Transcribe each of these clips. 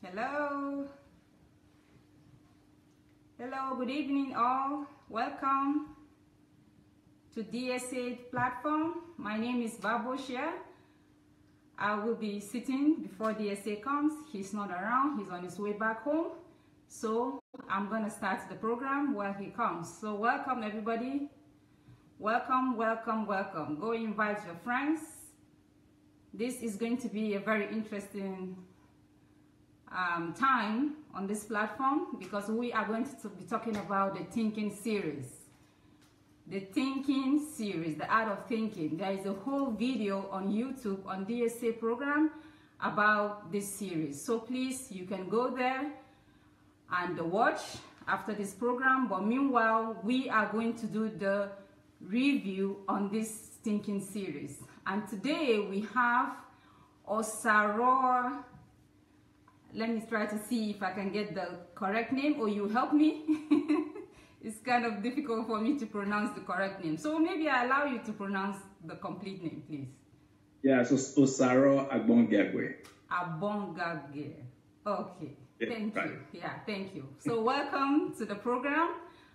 Hello. Hello, good evening all. Welcome to DSA platform. My name is Adelaja. I will be sitting before DSA comes. He's not around, he's on his way back home. So I'm gonna start the program while he comes. So welcome everybody. Welcome, welcome, welcome. Go invite your friends. This is going to be a very interesting time on this platform because we are going to be talking about the thinking series. The thinking series, the art of thinking. There is a whole video on YouTube on DSA program about this series. So please, you can go there and watch after this program. But meanwhile, we are going to do the review on this thinking series. And today we have Osaro. Let me try to see if I can get the correct name, or you help me. It's kind of difficult for me to pronounce the correct name. So maybe I allow you to pronounce the complete name, please. Yeah, so Osaro Agbongiague. Agbongiague. Okay, yeah, thank right. you. Yeah, thank you. So welcome to the program,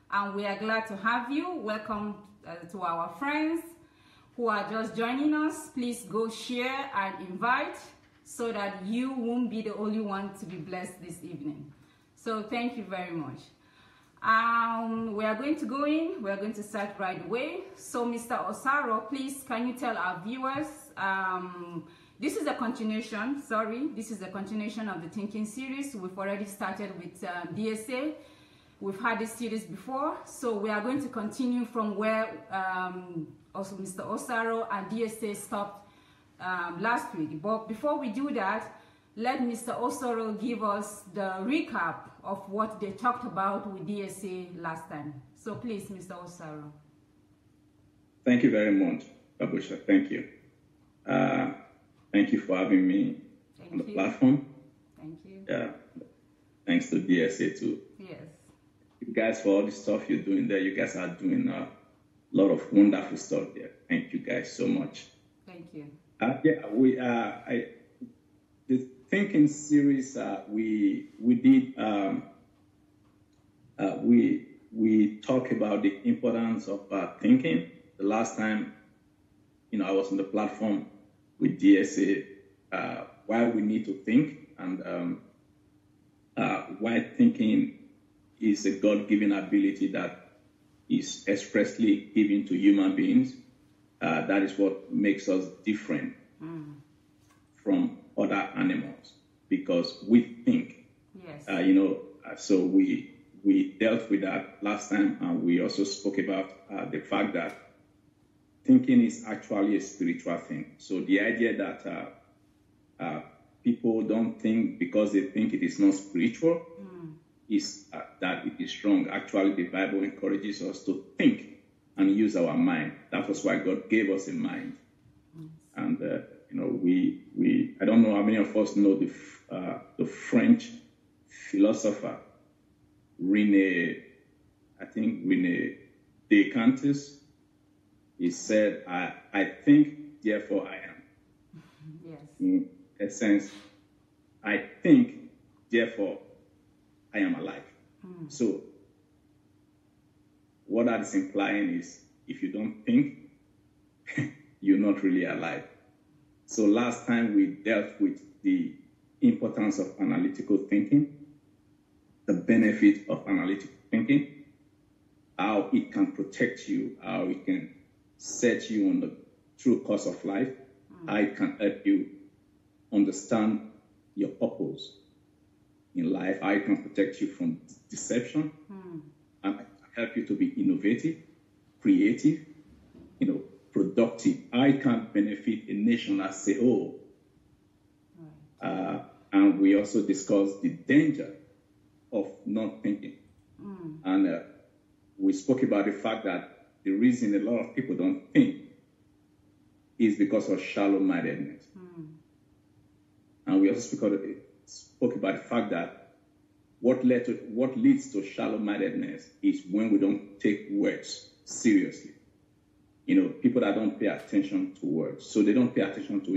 and we are glad to have you. Welcome to our friends who are just joining us. Please go share and invite, so that you won't be the only one to be blessed this evening. So thank you very much. We are going to go in. We are going to start right away. So Mr. Osaro, please, can you tell our viewers, this is a continuation, this is a continuation of the thinking series. We've already started with DSA. We've had this series before, so we are going to continue from where also Mr. Osaro and DSA stopped last week. But before we do that, let Mr. Osaro give us the recap of what they talked about with DSA last time. So please, Mr. Osaro. Thank you very much, Adelaja. Thank you. Thank you for having me on the platform. Thank you. Yeah. Thanks to DSA too. Yes. You guys, for all the stuff you're doing there, you guys are doing a lot of wonderful stuff there. Thank you guys so much. Thank you. The thinking series we did we talk about the importance of thinking. The last time, I was on the platform with DSA, why we need to think and why thinking is a God-given ability that is expressly given to human beings. That is what makes us different from other animals, because we think. Yes. So we dealt with that last time, and we also spoke about the fact that thinking is actually a spiritual thing. So the idea that people don't think because they think it is not spiritual is that it is wrong. Actually, the Bible encourages us to think and use our mind. That was why God gave us a mind. And we I don't know how many of us know the French philosopher Rene Descartes. He said, I think, therefore I am. Yes. In essence, I think, therefore I am alive. So what that is implying is, if you don't think, you're not really alive. So last time we dealt with the importance of analytical thinking, the benefit of analytical thinking, how it can protect you, how it can set you on the true course of life, how it can help you understand your purpose in life, how it can protect you from deception, and help you to be innovative, creative, productive. How it can benefit a nation as a whole. And we also discussed the danger of not thinking. And we spoke about the fact that the reason a lot of people don't think is because of shallow-mindedness. And we also spoke about the fact that what leads to shallow-mindedness is when we don't take words seriously. People that don't pay attention to words, so they don't pay attention to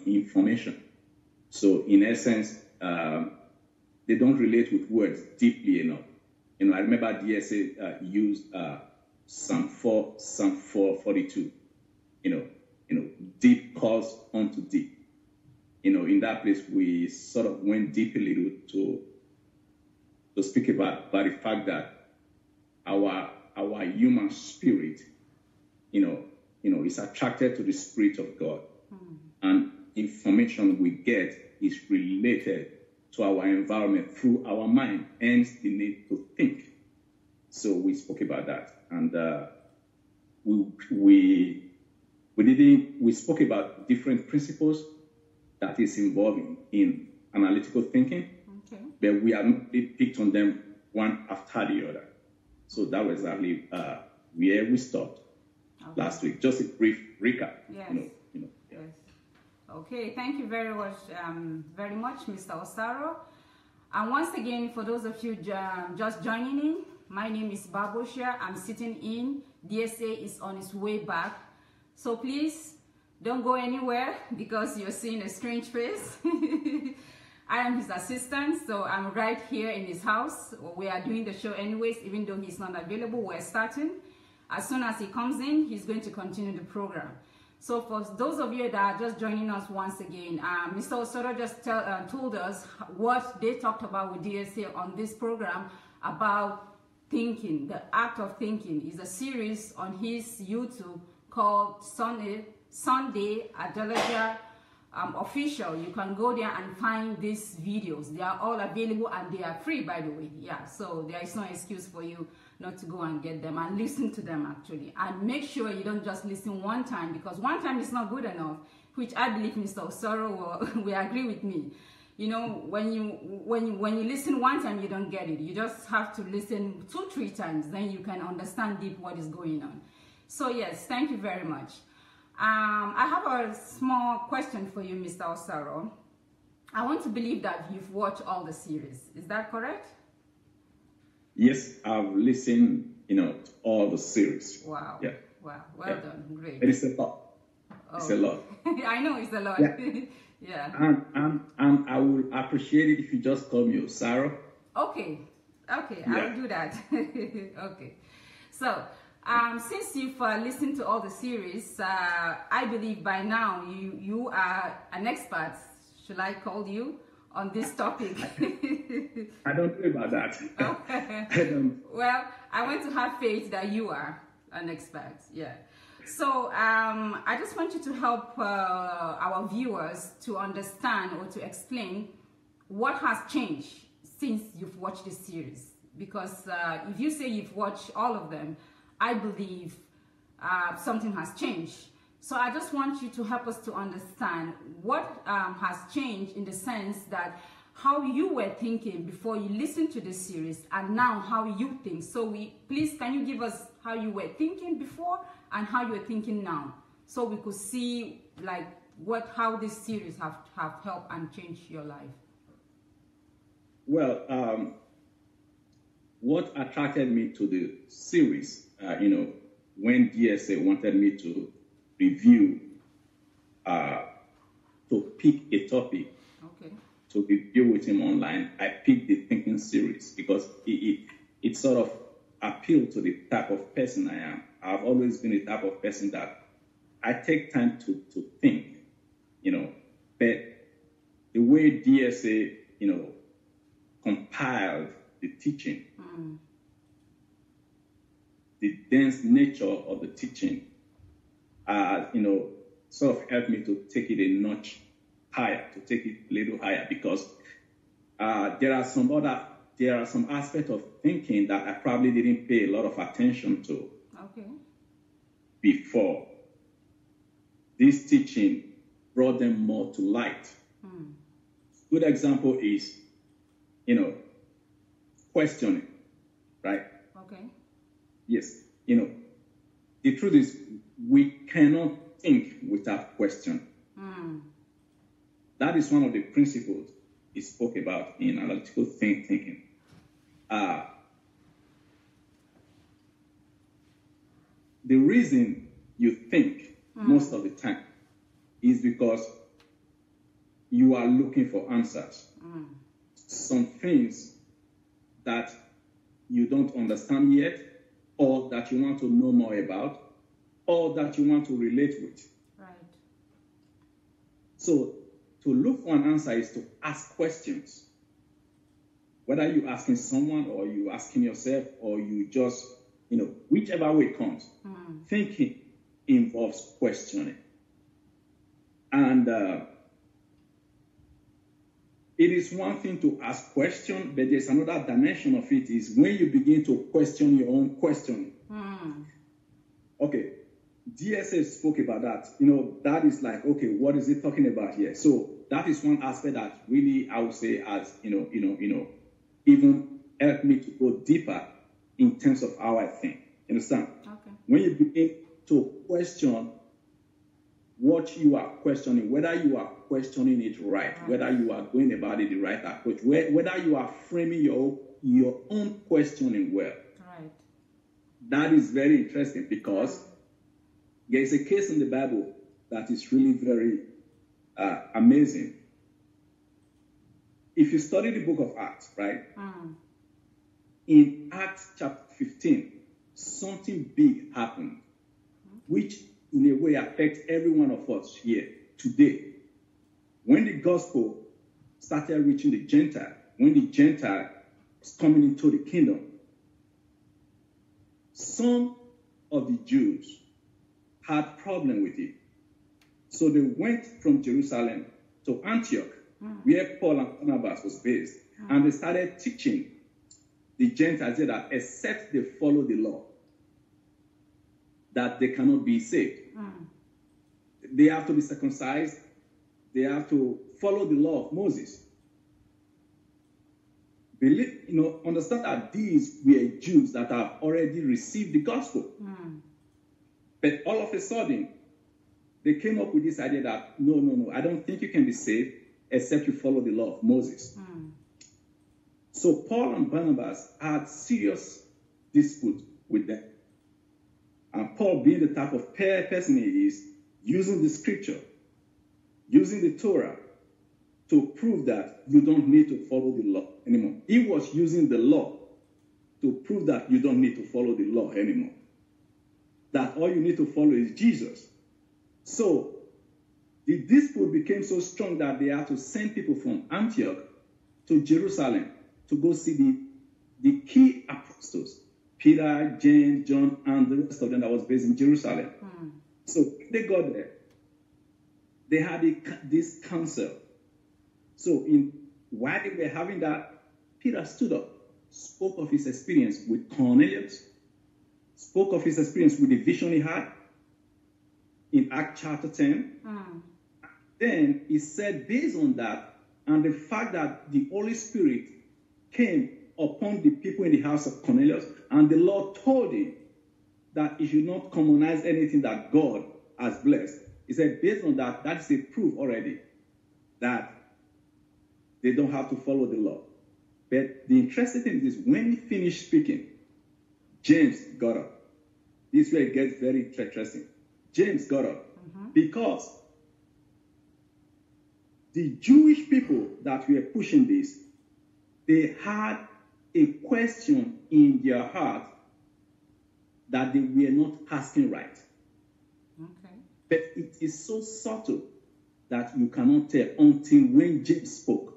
information. So in essence, they don't relate with words deeply enough. I remember DSA used Psalm 4:42. Deep calls unto deep. In that place, we sort of went deep a little to speak about the fact that our human spirit, is attracted to the Spirit of God, and information we get is related to our environment through our mind, hence the need to think. So we spoke about that, and we spoke about different principles that is involved in analytical thinking, but we have not picked on them one after the other. So that was exactly where we stopped last week. Just a brief recap. Yes. Yes. Okay. Thank you very much, Mr. Osaro. And once again, for those of you just joining in, my name is Adelaja. I'm sitting in. DSA is on its way back. So please don't go anywhere because you're seeing a strange face. I am his assistant, so I'm right here in his house. We are doing the show anyways, even though he's not available. We're starting. As soon as he comes in, he's going to continue the program. So for those of you that are just joining us once again, Mr. Osaro just told us what they talked about with DSA on this program about thinking. The act of thinking is a series on his YouTube called Sunday Adelaja official. You can go there and find these videos. They are all available and they are free, by the way. Yeah, so there is no excuse for you not to go and get them and listen to them, actually. And make sure you don't just listen one time, because one time is not good enough, which I believe Mr. Osaro will agree with me. When you listen one time, you don't get it. You just have to listen 2-3 times, then you can understand deep what is going on. So yes, thank you very much. I have a small question for you, Mr. Osaro. I want to believe that you've watched all the series. Is that correct? Yes, I've listened, to all the series. Wow. Yeah. Wow. Well done. Great. It is a lot. Oh. It's a lot. I know it's a lot. Yeah. Yeah. And I will appreciate it if you just call me Osaro. Okay. Okay. Yeah. I'll do that. Okay. So, since you've listened to all the series, I believe by now you are an expert. Should I call you on this topic? I don't know about that. Okay. I don't. Well, I want to have faith that you are an expert. Yeah. So I just want you to help our viewers to understand or to explain what has changed since you've watched this series. Because if you say you've watched all of them, I believe something has changed. So I just want you to help us to understand what has changed in the sense that how you were thinking before you listened to this series and now how you think. So please, can you give us how you were thinking before and how you are thinking now, so we could see like how this series have helped and changed your life? Well, what attracted me to the series, when DSA wanted me to review, to pick a topic, okay, to review with him online, I picked the thinking series because it sort of appealed to the type of person I am. I've always been the type of person that I take time to think, but the way DSA, compiled the teaching, the dense nature of the teaching, sort of helped me to take it a notch higher, to take it a little higher, because there are some aspects of thinking that I probably didn't pay a lot of attention to before. This teaching brought them more to light. Good example is, questioning, right? Okay. Yes. The truth is, we cannot think without question. That is one of the principles he spoke about in analytical thinking. The reason you think most of the time is because you are looking for answers. some things that you don't understand yet, or that you want to know more about, or that you want to relate with. Right. So to look for an answer is to ask questions. Whether you're asking someone or you asking yourself or you just, whichever way it comes, thinking involves questioning. And it is one thing to ask questions, but there's another dimension of it is when you begin to question your own questioning. Okay, DSA spoke about that. That is like, okay, what is it talking about here? So that is one aspect that really, I would say, has, even helped me to go deeper in terms of how I think. You understand? Okay. When you begin to question what you are questioning, whether you are questioning it right, whether you are going about it the right approach, whether you are framing your own questioning well. Right. That is very interesting because there is a case in the Bible that is really very amazing. If you study the book of Acts, right? In Acts chapter 15, something big happened, which in a way affects every one of us here today. When the gospel started reaching the Gentile, when the Gentile was coming into the kingdom, some of the Jews had problem with it. So they went from Jerusalem to Antioch, where Paul and Barnabas was based, and they started teaching the Gentiles that except they follow the law, that they cannot be saved. They have to be circumcised. They have to follow the law of Moses. Understand that these were Jews that have already received the gospel. But all of a sudden, they came up with this idea that, no, I don't think you can be saved except you follow the law of Moses. So Paul and Barnabas had serious dispute with them. And Paul, being the type of person he is, using the scripture, using the Torah to prove that you don't need to follow the law anymore. He was using the law to prove that you don't need to follow the law anymore. That all you need to follow is Jesus. So the dispute became so strong that they had to send people from Antioch to Jerusalem to go see the key apostles, Peter, James, John, and the rest of them that was based in Jerusalem. So they got there. They had this council. So while they were having that, Peter stood up, spoke of his experience with Cornelius, spoke of his experience with the vision he had in Acts chapter 10. Then he said, based on that, and the fact that the Holy Spirit came upon the people in the house of Cornelius, and the Lord told him that he should not commonize anything that God has blessed. He said, based on that, that is a proof already that they don't have to follow the law. But the interesting thing is when he finished speaking, James got up. This is where it gets very interesting. James got up because the Jewish people that were pushing this, they had a question in their heart that they were not asking right. Okay. But it is so subtle that you cannot tell until when James spoke.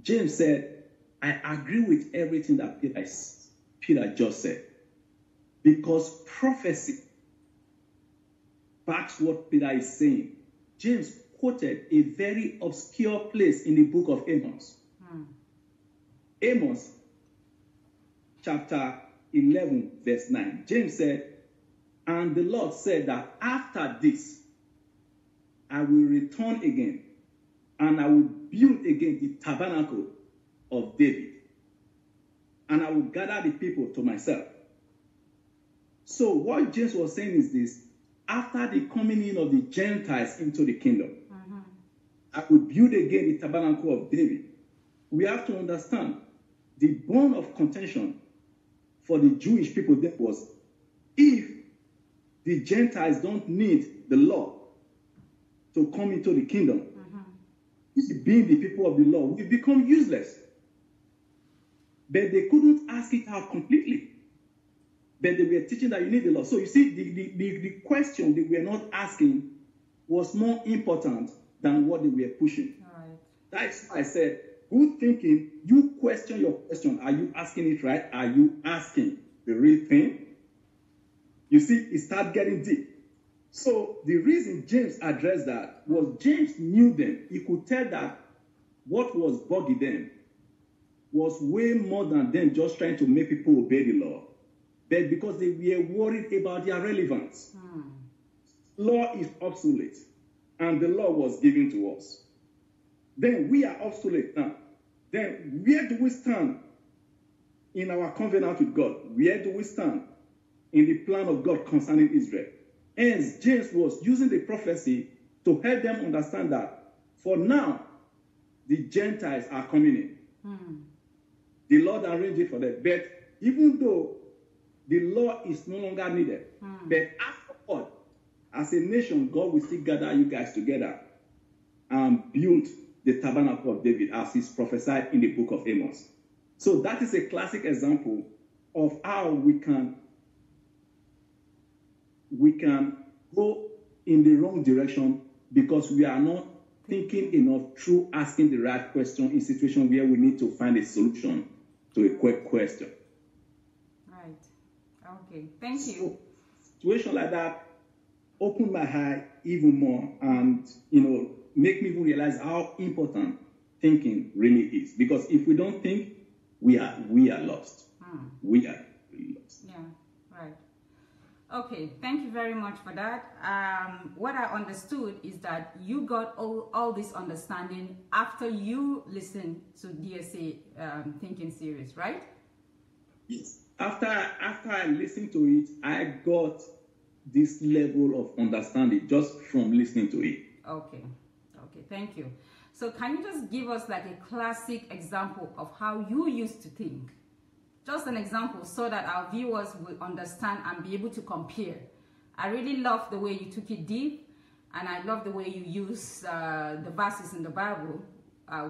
James said, I agree with everything that Peter just said. Because prophecy backs what Peter is saying. James quoted a very obscure place in the book of Amos. Amos chapter 11 verse 9. James said, and the Lord said that after this, I will return again, and I will build again the tabernacle of David, and I will gather the people to myself. So what James was saying is this: after the coming in of the Gentiles into the kingdom, I will build again the tabernacle of David. We have to understand the bone of contention for the Jewish people that was, if the Gentiles don't need the law to come into the kingdom, the being the people of the law, we become useless. But they couldn't ask it out completely. But they were teaching that you need the law. So you see, the question they were not asking was more important than what they were pushing. Right. That's why I said, good thinking, you question your question. Are you asking it right? Are you asking the real thing? You see, it started getting deep. So the reason James addressed that was James knew them. He could tell that what was bugging them was way more than them just trying to make people obey the law. But because they were worried about their relevance. Law is obsolete, and the law was given to us. Then we are obsolete now. Then where do we stand in our covenant with God? Where do we stand in the plan of God concerning Israel? Hence, James was using the prophecy to help them understand that for now, the Gentiles are coming in. The Lord arranged it for them. But even though the law is no longer needed, but afterward, as a nation, God will still gather you guys together and build the tabernacle of David as is prophesied in the book of Amos. So that is a classic example of how we can go in the wrong direction because we are not thinking enough through asking the right question in situations where we need to find a solution to a quick question. Right. Okay. Thank you. So, situation like that opened my eye even more and, make me even realize how important thinking really is. Because if we don't think, we are lost. We are really lost. Yeah, right. Okay, thank you very much for that. What I understood is that you got all this understanding after you listened to DSA thinking series, right? Yes. After I listened to it, I got this level of understanding just from listening to it. Okay, thank you. So can you just give us like a classic example of how you used to think? Just an example so that our viewers will understand and be able to compare. I really love the way you took it deep, and I love the way you use the verses in the Bible,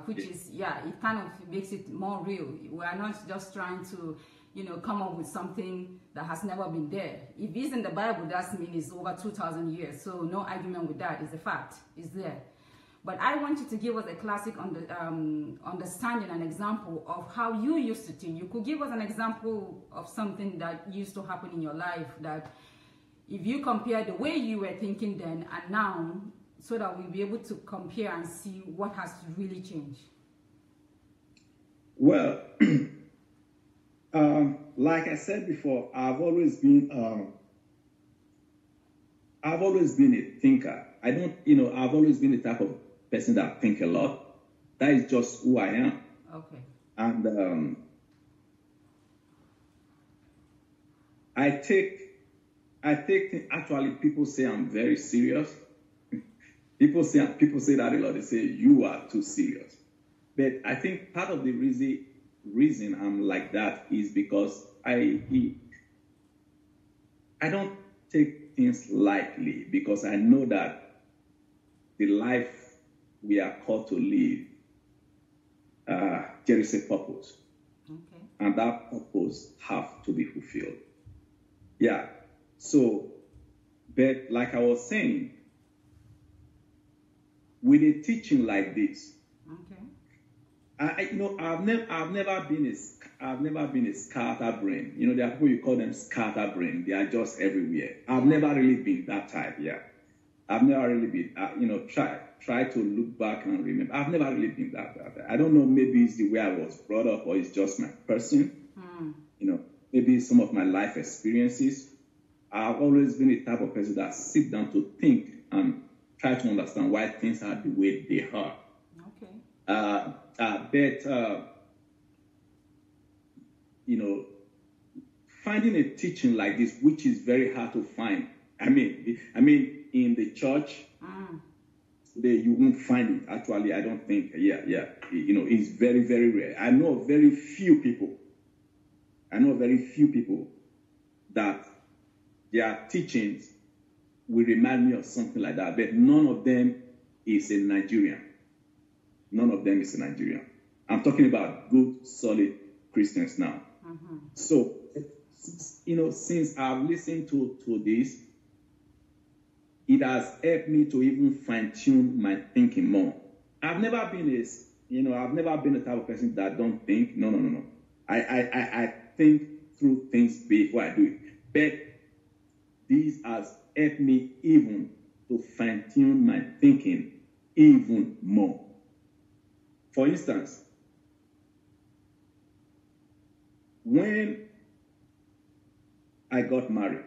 which is, it kind of makes it more real. We are not just trying to, come up with something that has never been there. If it's in the Bible, that means it's over 2,000 years. So no argument with that. It's a fact. It's there. But I want you to give us a classic understanding, an example of how you used to think. You could give us an example of something that used to happen in your life that if you compare the way you were thinking then and now, so that we'll be able to compare and see what has really changed. Well, like I said before, I've always been a thinker. I've always been the type of person that think a lot. That is just who I am. Okay. And I take actually people say I'm very serious. people say that a lot. They say you are too serious. But I think part of the reason I'm like that is because I don't take things lightly, because I know that the life we are called to live, there is a purpose. Okay. And that purpose have to be fulfilled. Yeah. So, but like I was saying, with a teaching like this, okay, I've never been a scatterbrain. There are people you call them scatterbrain. They are just everywhere. I've never really been that type. Yeah. I've never really been, try to look back and remember. I've never really been that. I don't know, maybe it's the way I was brought up or it's just my person. Maybe some of my life experiences. I've always been a type of person that sit down to think and try to understand why things are the way they are. Okay. But finding a teaching like this, which is very hard to find. I mean, in the church, today you won't find it. Actually, I don't think. Yeah. It's very, very rare. I know very few people that their teachings will remind me of something like that. But none of them is a Nigerian. none of them is a Nigerian. I'm talking about good, solid Christians now. So, since I've listened to this, it has helped me to even fine-tune my thinking more. I've never been the type of person that don't think. No. I think through things before I do it. But this has helped me even to fine-tune my thinking even more. For instance, when I got married,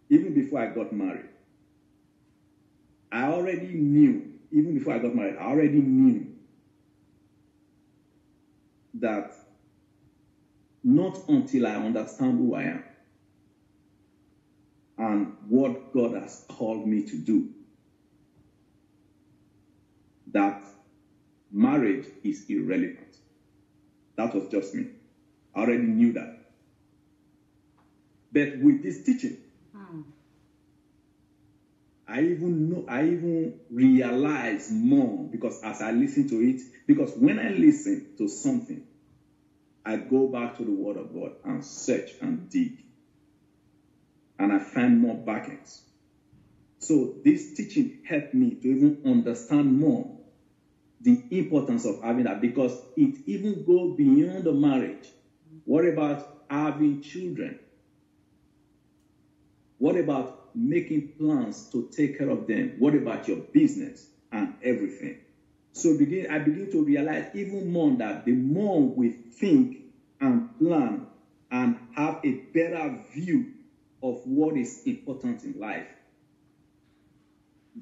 even before I got married, I already knew that not until I understand who I am and what God has called me to do, that marriage is irrelevant. That was just me. I already knew that. But with this teaching, I even realize more, because as I listen to it, because when I listen to something, I go back to the Word of God and search and dig, and I find more backings. So this teaching helped me to even understand more the importance of having that, because it even goes beyond the marriage. What about having children? What about making plans to take care of them? What about your business and everything? So I begin to realize even more that the more we think and plan and have a better view of what is important in life,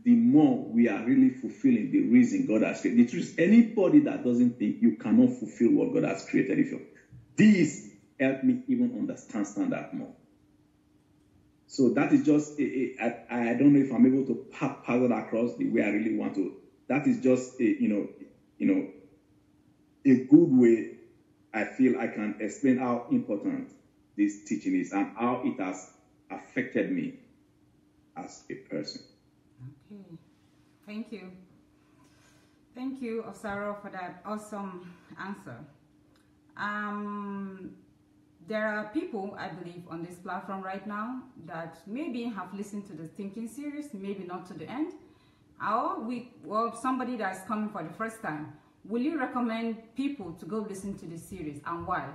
the more we are really fulfilling the reason God has created. The truth is, anybody that doesn't think, you cannot fulfill what God has created. This helped me even understand that more. So that is just, I don't know if I'm able to pass it across the way I really want to. That is just, a good way I feel I can explain how important this teaching is and how it has affected me as a person. Okay. Thank you. Thank you, Osaro, for that awesome answer. There are people, I believe, on this platform right now that maybe have listened to the thinking series, maybe not to the end, or somebody that's coming for the first time. Will you recommend people to go listen to this series, and why?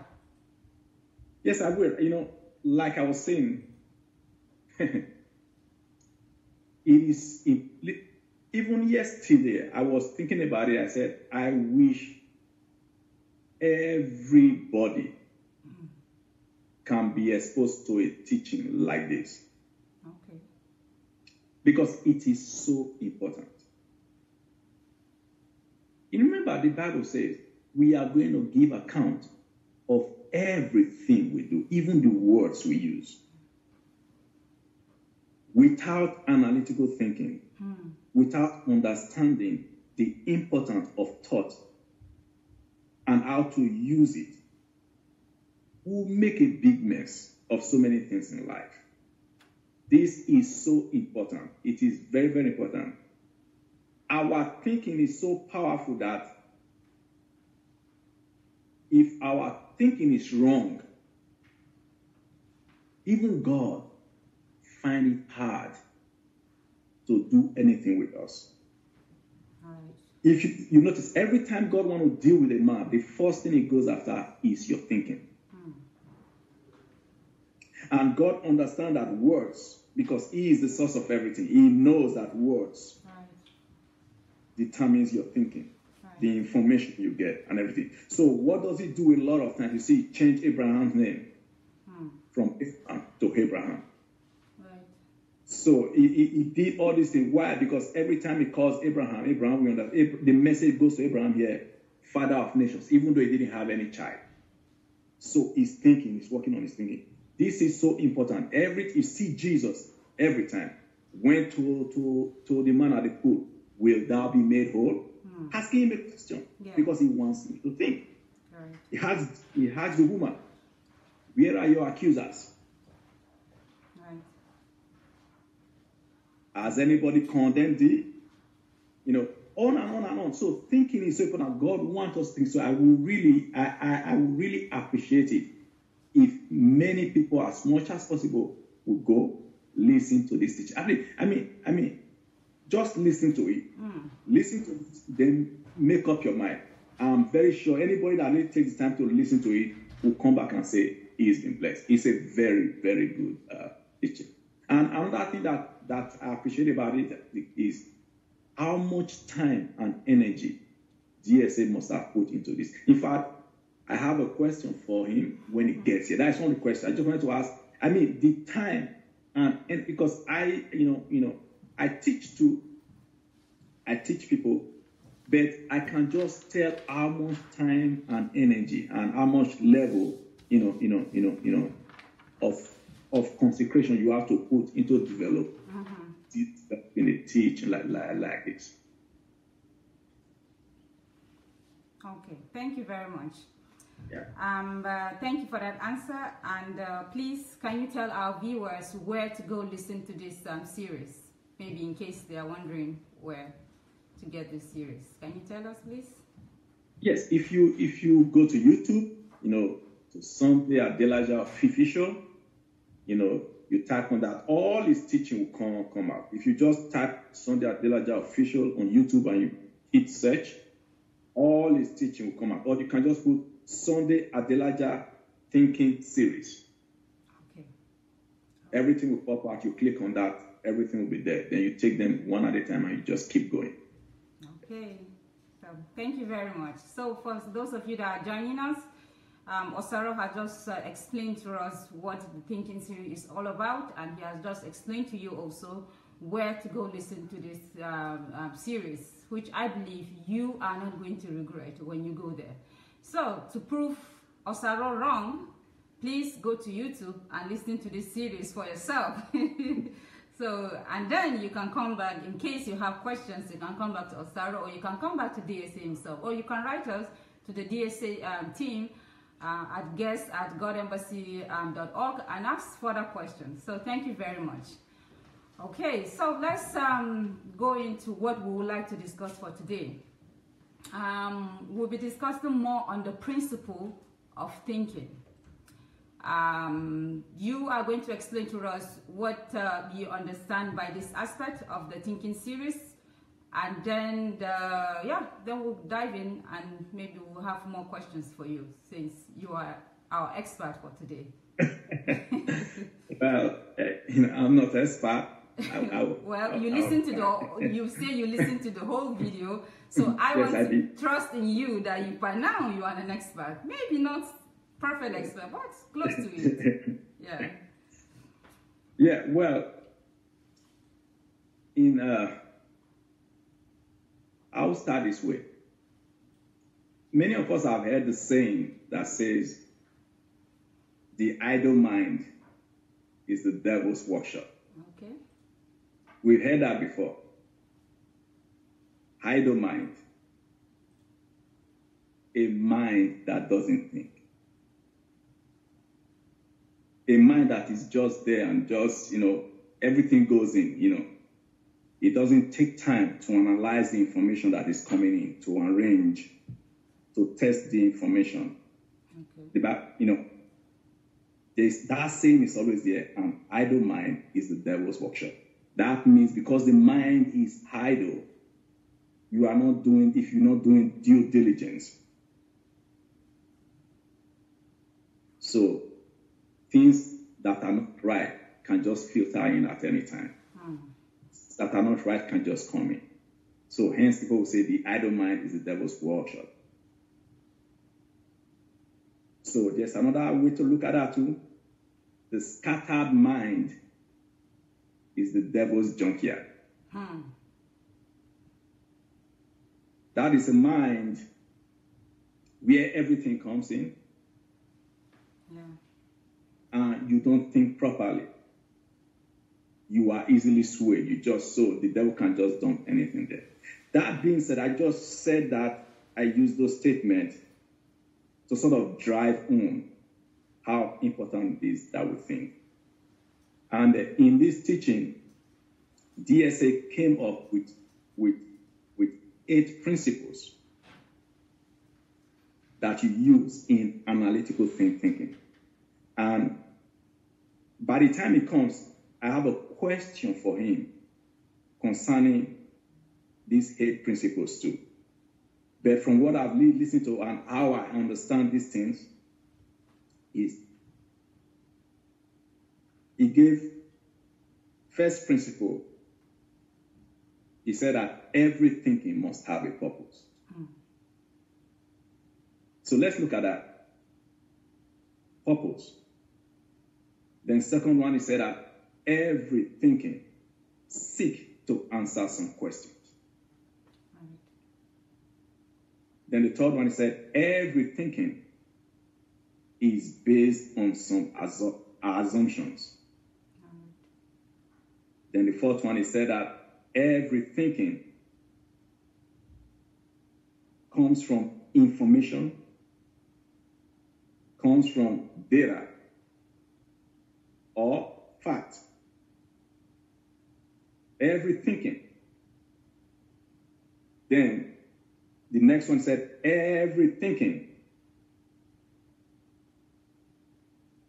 Yes, I will. Like I was saying, even yesterday, I was thinking about it. I said, I wish everybody can be exposed to a teaching like this. Okay. Because it is so important. You remember the Bible says we are going to give account of everything we do, even the words we use. Without analytical thinking, without understanding the importance of thought and how to use it, we'll make a big mess of so many things in life. This is so important. It is very, very important. Our thinking is so powerful that if our thinking is wrong, even God finds it hard to do anything with us. Right. If you notice, every time God wants to deal with a man, the first thing he goes after is your thinking. And God understands that words, because he is the source of everything. He knows that words determines your thinking, the information you get and everything. So what does he do a lot of times? You see, change Abraham's name from Abraham to Abraham. Right. So he did all these things. Why? Because every time he calls Abraham, we understand the message goes to Abraham here, father of nations, even though he didn't have any child. So he's thinking, he's working on his thinking. This is so important. You see Jesus every time went to the man at the pool, will thou be made whole? Asking him a question because he wants him to think. Right. He asked the woman, where are your accusers? Right. Has anybody condemned thee? on and on and on. So thinking is so important. God wants us to think. So I will really appreciate it if many people, as much as possible, will go listen to this teaching. I mean, just listen to it. Listen to it, then make up your mind. I'm very sure anybody that takes the time to listen to it will come back and say he's been blessed. It's a very, very good teaching. And another thing that I appreciate about it is how much time and energy DSA must have put into this. In fact, I have a question for him when he gets here. That's one of the questions I just wanted to ask. I mean, the time and because I teach people, but I can just tell how much time and energy and how much level, of consecration you have to put into developing a teaching like this. Okay, thank you very much. Yeah. Thank you for that answer. And please, can you tell our viewers where to go listen to this series? Maybe in case they are wondering where to get this series. Can you tell us, please? Yes, if you go to YouTube, to Sunday Adelaja Official, you type on that, all his teaching will come out. If you just type Sunday Adelaja Official on YouTube and you hit search, all his teaching will come out. Or you can just put Sunday Adelaja Thinking Series. Okay. Everything will pop out. You click on that, everything will be there. Then you take them one at a time and you just keep going. Okay. So thank you very much. So for those of you that are joining us, Osaro has just explained to us what the Thinking Series is all about, and he has just explained to you also where to go listen to this series, which I believe you are not going to regret when you go there. So to prove Osaro wrong, please go to YouTube and listen to this series for yourself. So, and then you can come back, in case you have questions, you can come back to Osaro, or you can come back to DSA himself, or you can write us to the DSA team at guest@godembassy.org and ask further questions. So thank you very much. Okay, so let's go into what we would like to discuss for today. We'll be discussing more on the principle of thinking. You are going to explain to us what you understand by this aspect of the Thinking Series, and then then we'll dive in and maybe we'll have more questions for you, since you are our expert for today. Well, I'm not expert. Well, you say you listen to the whole video, so I want to trust in you that by now you are an expert. Maybe not perfect expert, but close to it. Yeah. Yeah. Well, I'll start this way. Many of us have heard the saying that says, "The idle mind is the devil's workshop." Okay. We've heard that before. Idle mind. A mind that doesn't think. A mind that is just there and just, everything goes in, It doesn't take time to analyze the information that is coming in, to arrange, to test the information. Okay. That saying is always there. An idle mind is the devil's workshop. That means because the mind is idle, if you're not doing due diligence. So things that are not right can just filter in at any time. That are not right can just come in. So hence people will say the idle mind is the devil's workshop. So there's another way to look at that too. The scattered mind is the devil's junkyard. That is a mind where everything comes in. Yeah. And you don't think properly. You are easily swayed. The devil can just dump anything there. That being said, I just said that I use those statements to sort of drive home how important it is that we think. And in this teaching, DSA came up with 8 principles that you use in analytical thinking. And by the time it comes, I have a question for him concerning these 8 principles too. But from what I've listened to and how I understand these things, is he gave first principle. He said that every thinking must have a purpose. So let's look at that. Purpose. Then second one, he said that every thinking seek to answer some questions. Then the third one, he said every thinking is based on some assumptions. Then the fourth one, he said that every thinking comes from information, comes from data or fact. Every thinking. Then the next one said every thinking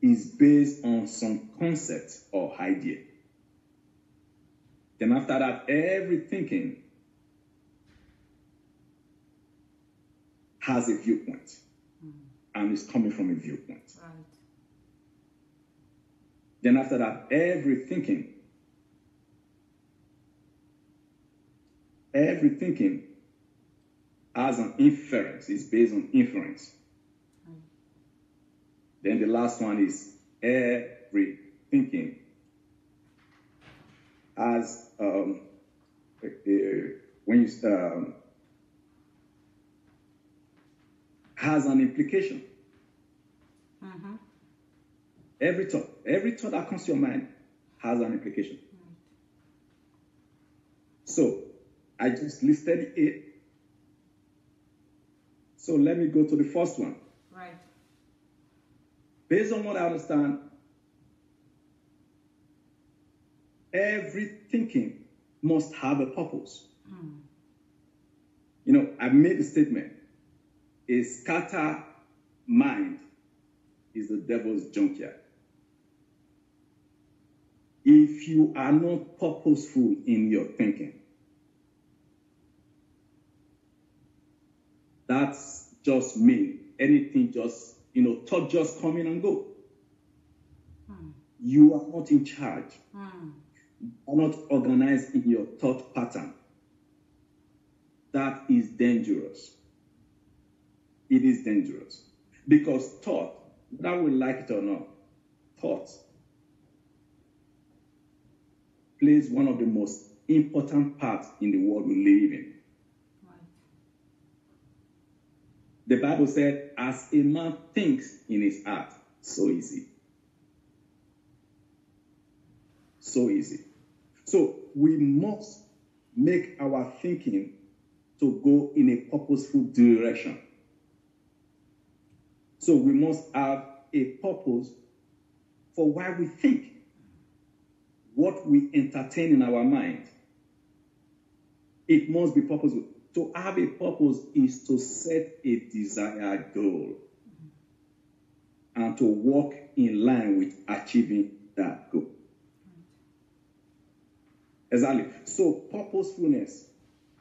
is based on some concept or idea. Then after that, every thinking has a viewpoint and is coming from a viewpoint. Right. Then after that, every thinking has an inference, is based on inference. Right. Then the last one is every thinking has has an implication. Mm-hmm. Every thought that comes to your mind has an implication. Mm-hmm. So I just listed it. So let me go to the first one. Right. Based on what I understand, every thinking must have a purpose. Mm. You know, I made a statement. A scattered mind is the devil's junkyard. If you are not purposeful in your thinking, that's just mean anything just, thought just come in and go. You are not in charge. You are not organized in your thought pattern. That is dangerous. It is dangerous. Because thought, whether we like it or not, thought plays one of the most important parts in the world we live in. Right. The Bible said, as a man thinks in his heart, so is he. So easy. So we must make our thinking to go in a purposeful direction. So we must have a purpose for why we think, what we entertain in our mind. It must be purposeful. To have a purpose is to set a desired goal and to walk in line with achieving that goal. Exactly. So purposefulness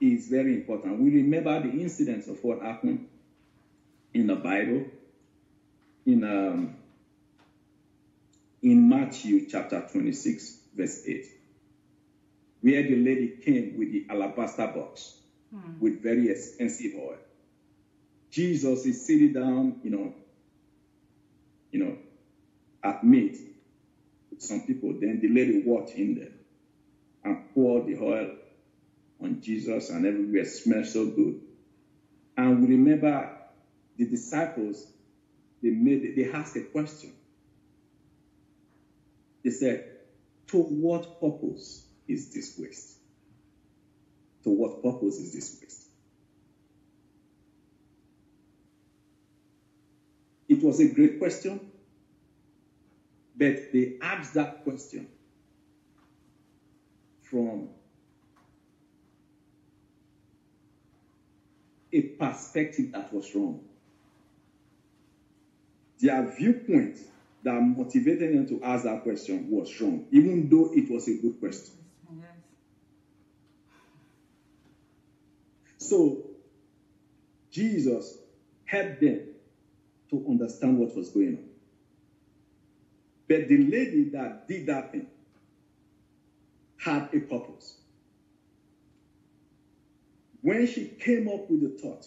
is very important. We remember the incidents of what happened in the Bible in Matthew chapter 26, verse 8, where the lady came with the alabaster box with very expensive oil. Jesus is sitting down, at meat with some people. Then the lady walked in there and poured the oil on Jesus, and everywhere smelled so good. And we remember the disciples, they asked a question. They said, to what purpose is this waste? To what purpose is this waste? It was a great question, but they asked that question from a perspective that was wrong. Their viewpoint that motivated them to ask that question was wrong, even though it was a good question. Yes. So Jesus helped them to understand what was going on. But the lady that did that thing had a purpose. When she came up with the thought,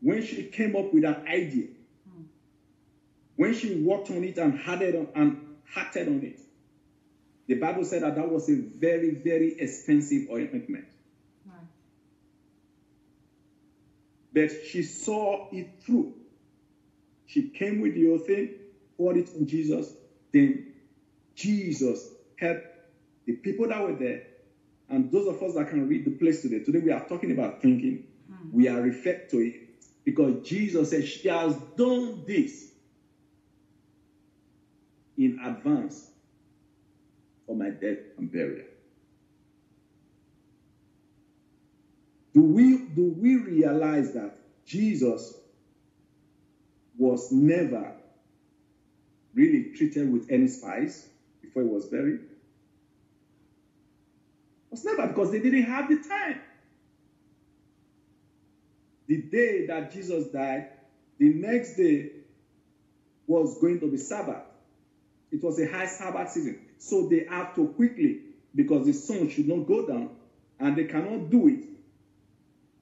when she came up with an idea, when she worked on it and acted on it, the Bible said that was a very, very expensive ointment. Right. But she saw it through. She came with the whole thing, poured it on Jesus. Then Jesus helped the people that were there. And those of us that can read the place today, we are talking about thinking. We are referred to it because Jesus said, she has done this in advance for my death and burial. Do we realize that Jesus was never really treated with any spice before he was buried? It was never, because they didn't have the time. The day that Jesus died, the next day was going to be Sabbath. It was a high Sabbath season. So they have to quickly, because the sun should not go down, and they cannot do it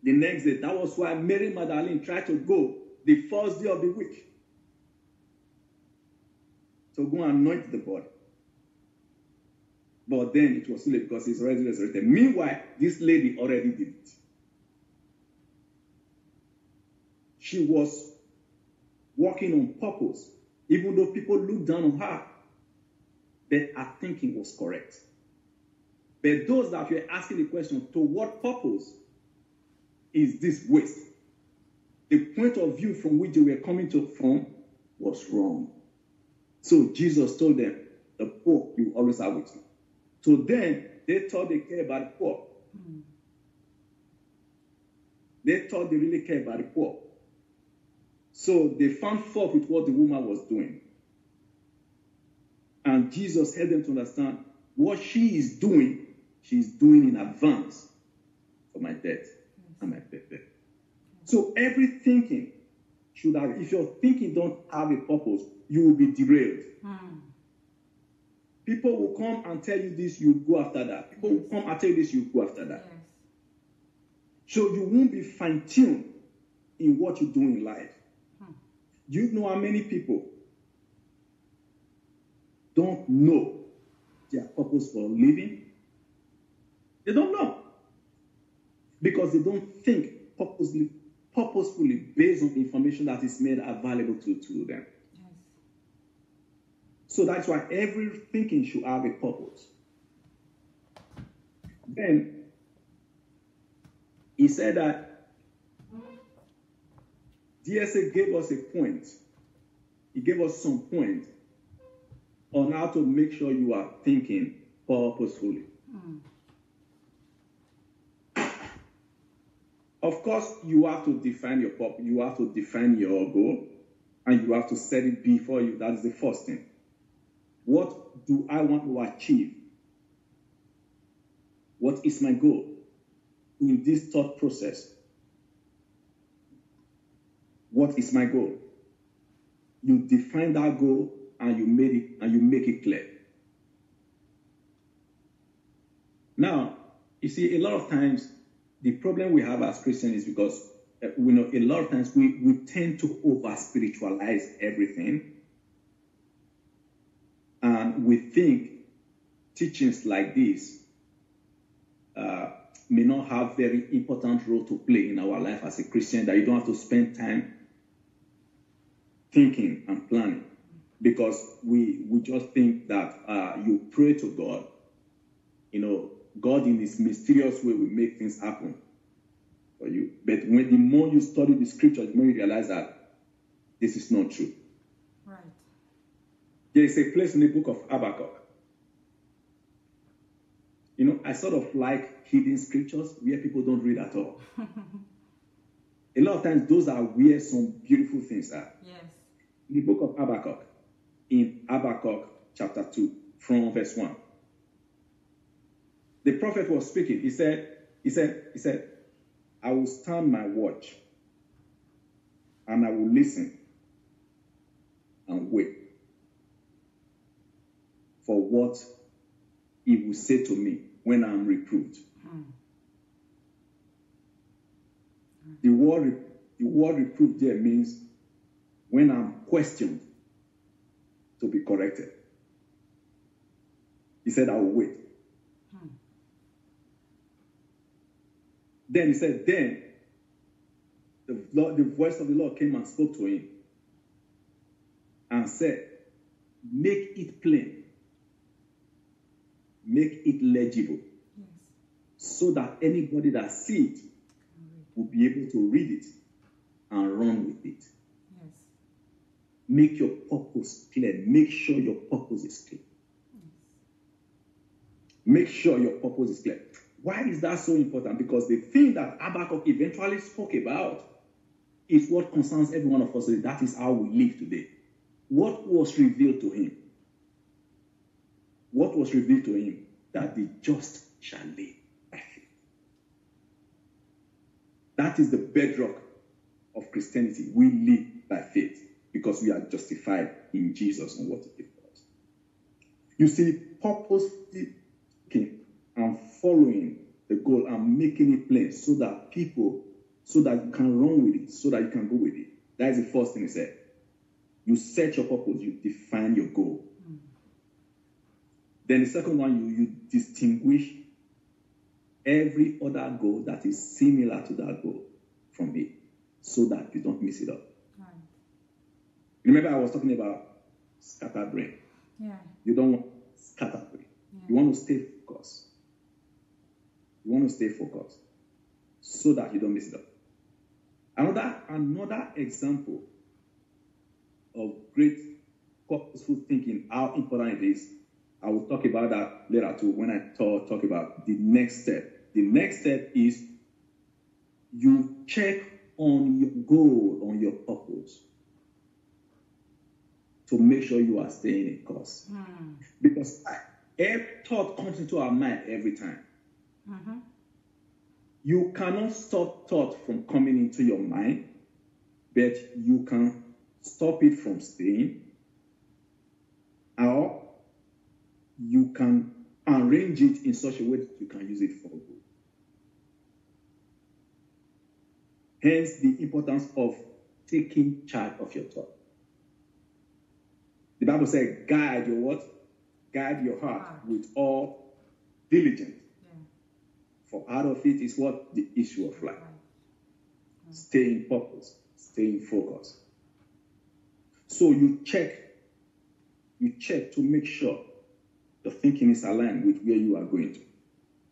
the next day. That was why Mary Magdalene tried to go the first day of the week to go and anoint the body. But then it was too late because he's already resurrected. Meanwhile, this lady already did it. She was working on purpose, even though people looked down on her. But her thinking was correct. But those that were asking the question, to what purpose is this waste? The point of view from which they were coming from was wrong. So Jesus told them, the poor you always have with you. So then they thought they care about the poor. They thought they really care about the poor. So they found fault with what the woman was doing. And Jesus helped them to understand what she is doing, she's doing in advance for my death and my birthday. So every thinking should have, if your thinking don't have a purpose, you will be derailed. People will come and tell you this, you go after that. People will come and tell you this, you go after that. Yes. So you won't be fine-tuned in what you do in life. Do you know how many people don't know their purpose for living? They don't know. Because they don't think purposefully based on the information that is made available to them. Yes. So that's why every thinking should have a purpose. Then he said that DSA gave us a point. He gave us some point on how to make sure you are thinking purposefully. Of course, you have to define your purpose. You have to define your goal, and you have to set it before you. That is the first thing. What do I want to achieve? What is my goal in this thought process? What is my goal? You define that goal and you make it clear. Now, you see, a lot of times the problem we have as Christians is because we know a lot of times we tend to over spiritualize everything, and we think teachings like this may not have very important role to play in our life as a Christian, that you don't have to spend time thinking and planning, because we just think that you pray to God, God in this mysterious way will make things happen for you. But the more you study the scriptures, the more you realize that this is not true. Right. There is a place in the book of Habakkuk. I sort of like hidden scriptures where people don't read at all. A lot of times, those are where some beautiful things are. Yes. In the book of Habakkuk, in Habakkuk chapter 2, from verse 1, the prophet was speaking. He said, I will stand my watch and I will listen and wait for what he will say to me when I'm reproved. The word reproved there means when I'm questioned to be corrected. He said, I will wait. Then he said, then the voice of the Lord came and spoke to him and said, make it plain, make it legible, so that anybody that sees it will be able to read it and run with it. Yes. Make your purpose clear. Make sure your purpose is clear. Yes. Make sure your purpose is clear. Why is that so important? Because the thing that Habakkuk eventually spoke about is what concerns every one of us today. That is how we live today. What was revealed to him? What was revealed to him? That the just shall live by faith. That is the bedrock of Christianity. We live by faith because we are justified in Jesus and what he did for us. You see, purposefully and following the goal and making it plain so that you can run with it, so that you can go with it. That is the first thing he said. You set your purpose, you define your goal. Then the second one, you distinguish every other goal that is similar to that goal from it, so that you don't mess it up. Right. Remember, I was talking about scattered brain. Yeah. You don't want scattered brain. Yeah. You want to stay focused. You want to stay focused so that you don't mess it up. Another example of great purposeful thinking, how important it is. I will talk about that later too when I talk about the next step. The next step is you check on your goal, on your purpose, to make sure you are staying in course. Because every thought comes into our mind every time. You cannot stop thought from coming into your mind, but you can stop it from staying, or you can arrange it in such a way that you can use it for good. Hence the importance of taking charge of your thought. The Bible says, guide your what? Guide your heart with all diligence. For out of it is what? The issue of life. Stay in purpose. Stay in focus. So you check to make sure the thinking is aligned with where you are going to.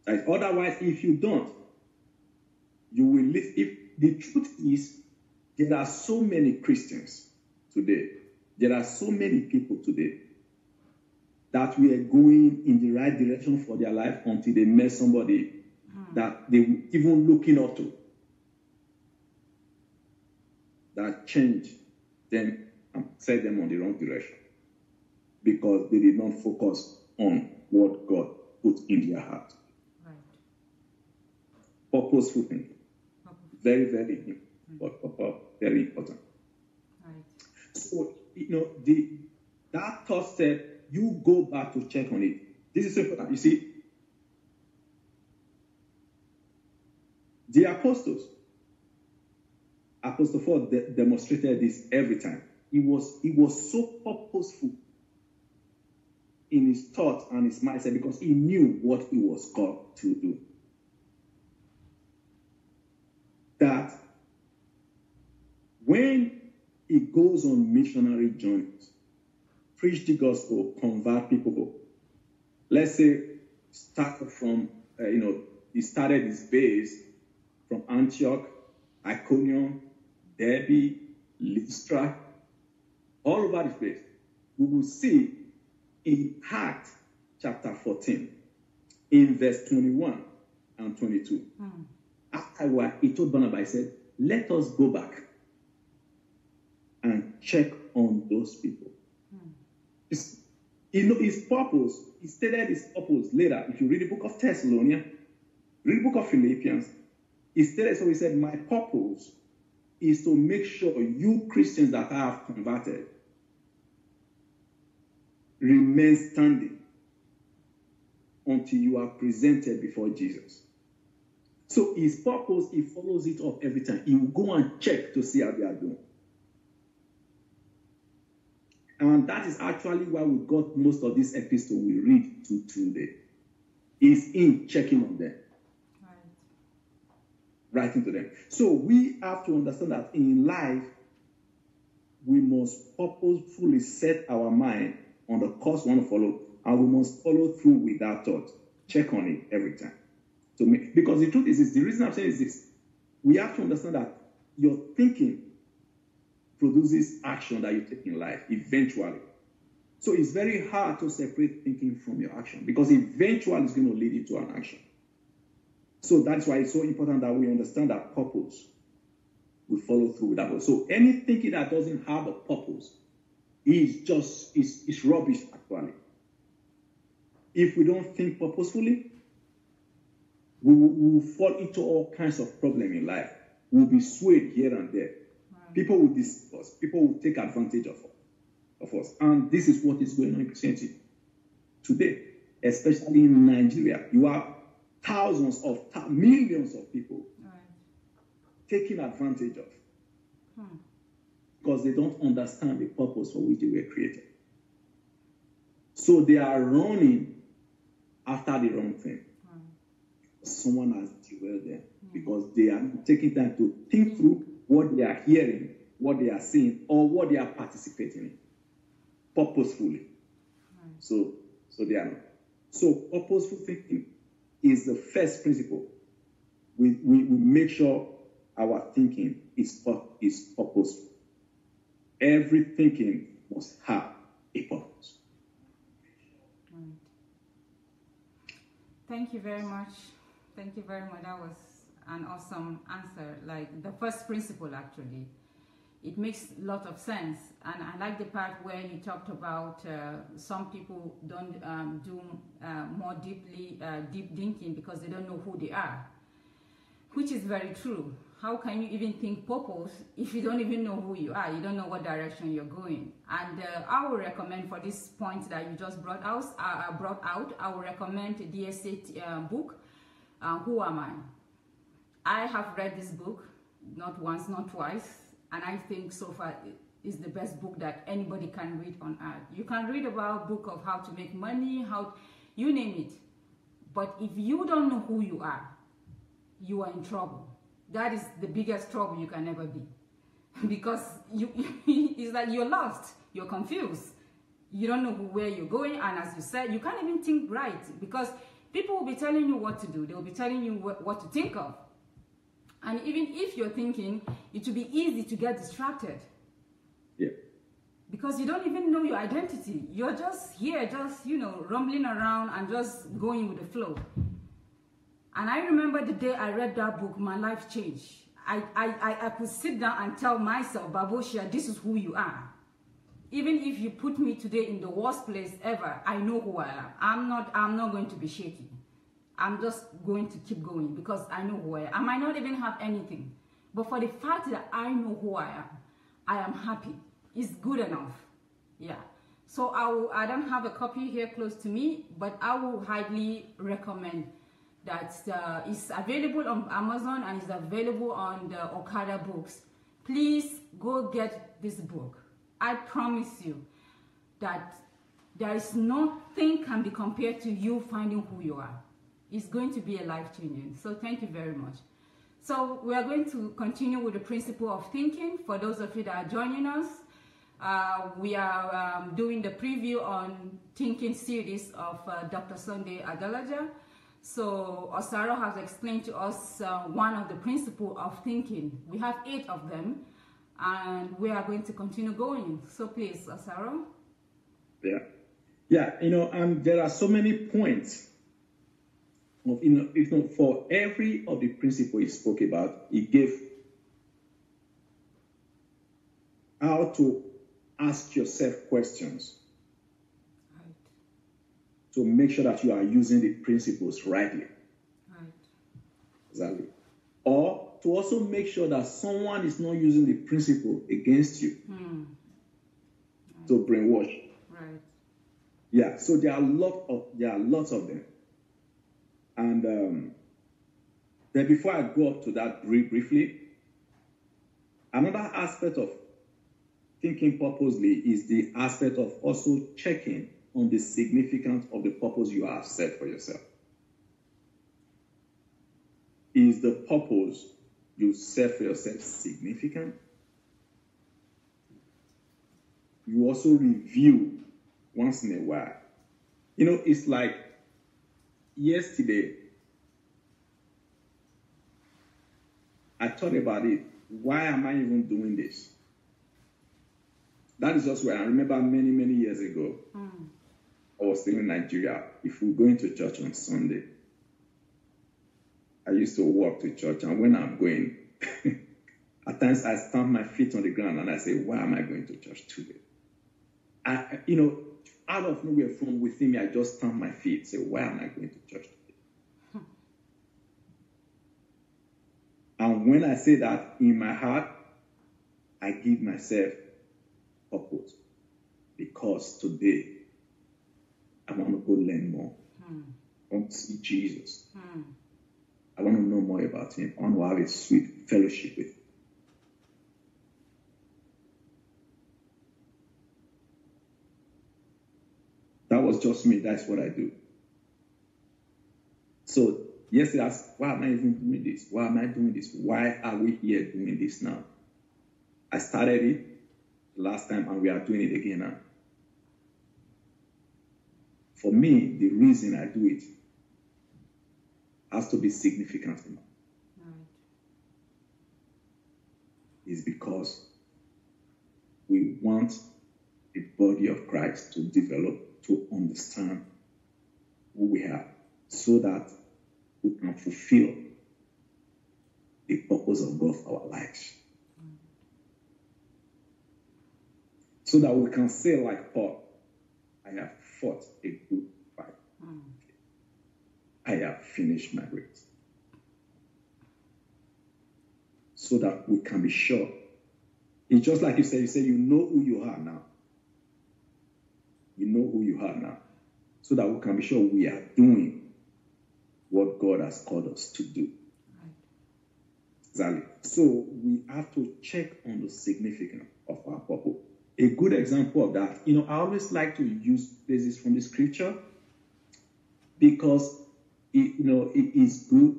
Like, otherwise, if you don't, you will live. If the truth is, there are so many Christians today, there are so many people today that we are going in the right direction for their life until they met somebody that they were even looking up to, that changed them and set them on the wrong direction because they did not focus on what God put in their heart. Right. Purposeful thinking. Very, very important. Very important. Right. So, that third step, you go back to check on it. This is important. You see, the apostles, Apostle Paul demonstrated this every time. He was so purposeful in his thought and his mindset because he knew what he was called to do. That when he goes on missionary journeys, preach the gospel, convert people, let's say start from, he started his base from Antioch, Iconium, Derbe, Lystra, all over the place. We will see in Acts chapter 14, in verse 21 and 22. After he told Barnabas, he said, let us go back and check on those people. His purpose, he stated his purpose later. If you read the book of Thessalonians, read the book of Philippians, he stated, so he said, my purpose is to make sure you Christians that I have converted remain standing until you are presented before Jesus. So his purpose, he follows it up every time. He will go and check to see how they are doing. And that is actually why we got most of this epistle we read to today. Is in checking on them. Writing to them. So we have to understand that in life, we must purposefully set our mind on the course we want to follow, and we must follow through with that thought. Check on it every time. Because the truth is the reason I'm saying is this. We have to understand that your thinking produces action that you take in life eventually. So it's very hard to separate thinking from your action, because eventually it's going to lead you to an action. So that's why it's so important that we understand that purpose. We follow through with that. So any thinking that doesn't have a purpose is rubbish, actually. If we don't think purposefully, we will fall into all kinds of problems in life. We'll be swayed here and there. People will deceive us. People will take advantage of us. And this is what is going on in Christianity today, especially in Nigeria. You have thousands of millions of people taking advantage of because they don't understand the purpose for which they were created. So they are running after the wrong thing. Someone has derailed them because they are not taking time to think through what they are hearing, what they are seeing, or what they are participating in purposefully. So they are not. So purposeful thinking is the first principle. We make sure our thinking is purposeful. Every thinking must have a purpose. Thank you very much. Thank you very much. That was an awesome answer. Like the first principle, actually. It makes a lot of sense. And I like the part where you talked about some people don't do more deep thinking because they don't know who they are, which is very true. How can you even think purpose if you don't even know who you are? You don't know what direction you're going. And I would recommend for this point that you just brought out, I would recommend the DSA book, Who Am I? I have read this book, not once, not twice, and I think so far is the best book that anybody can read on earth. You can read about book of how to make money, how you name it. But if you don't know who you are in trouble. That is the biggest trouble you can ever be. Because it's like you're lost, you're confused. You don't know where you're going, and as you said, you can't even think right, because people will be telling you what to do. They will be telling you what to think of. And even if you're thinking, it will be easy to get distracted. Yeah. Because you don't even know your identity. You're just here, rumbling around and just going with the flow. And I remember the day I read that book, my life changed. I could sit down and tell myself, Babosha, this is who you are. Even if you put me today in the worst place ever, I know who I am. I'm not going to be shaky. I'm just going to keep going because I know who I am. I might not even have anything. But for the fact that I know who I am happy. It's good enough. Yeah. So I don't have a copy here close to me, but I will highly recommend that it's available on Amazon and is available on the Okada books. Please go get this book. I promise you that there is nothing can be compared to you finding who you are. It's going to be a life-changing. So thank you very much. So we are going to continue with the principle of thinking. For those of you that are joining us, we are doing the preview on thinking series of Dr. Sunday Adelaja. So Osaro has explained to us one of the principles of thinking. We have 8 of them, and we are going to continue going. So please, Osaro. Yeah. There are so many points of, for every of the principle he spoke about, he gave how to ask yourself questions to make sure that you are using the principles rightly. Exactly. Or to also make sure that someone is not using the principle against you to brainwash. Right. Yeah, so there are lots of them. And then before I go up to that briefly, another aspect of thinking purposely is the aspect of also checking on the significance of the purpose you have set for yourself. Is the purpose you set for yourself significant? You also review once in a while. It's like yesterday, I thought about it. Why am I even doing this? That is just where I remember many, many years ago, I was still in Nigeria. If we go into church on Sunday, I used to walk to church, and when I'm going, at times I stamp my feet on the ground and I say, why am I going to church today? Out of nowhere from within me, I just stamp my feet, say, why am I going to church today? And when I say that in my heart, I give myself purpose, because today I want to go learn more. I want to see Jesus. I want to know more about him. I want to have a sweet fellowship with him. That was just me. That's what I do. So yesterday I asked, why am I even doing this? Why am I doing this? Why are we here doing this now? I started it last time and we are doing it again now. For me, the reason I do it has to be significant enough. Is because we want the body of Christ to develop, to understand who we are, so that we can fulfill the purpose of God for our lives. So that we can say like Paul, I have fought a good fight. I have finished my race. So that we can be sure. It's just like you said, you know who you are now. You know who you are now. So that we can be sure we are doing what God has called us to do. Exactly. So we have to check on the significance of our purpose. A good example of that, I always like to use places from the scripture because it is good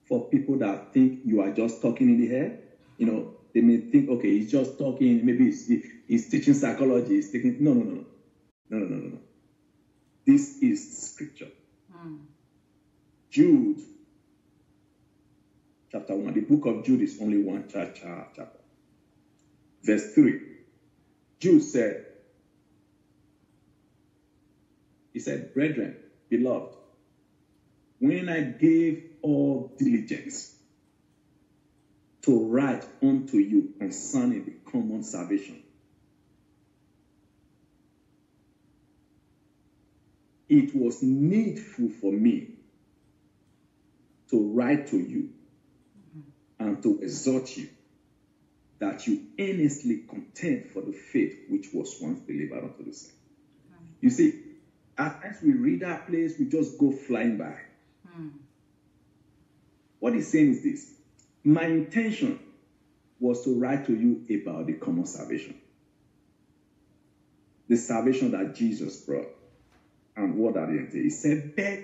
for people that think you are just talking in the air. They may think, okay, he's just talking, maybe he's teaching psychology, he's taking, no. This is scripture. Jude, chapter 1. The book of Jude is only one chapter. Verse 3. Jude said, he said, brethren, beloved, when I gave all diligence to write unto you concerning the common salvation, it was needful for me to write to you and to exhort you that you earnestly contend for the faith which was once delivered unto the saints. You see, at times we read that place, we just go flying by. What he's saying is this: my intention was to write to you about the common salvation. The salvation that Jesus brought. And what are they? He said, but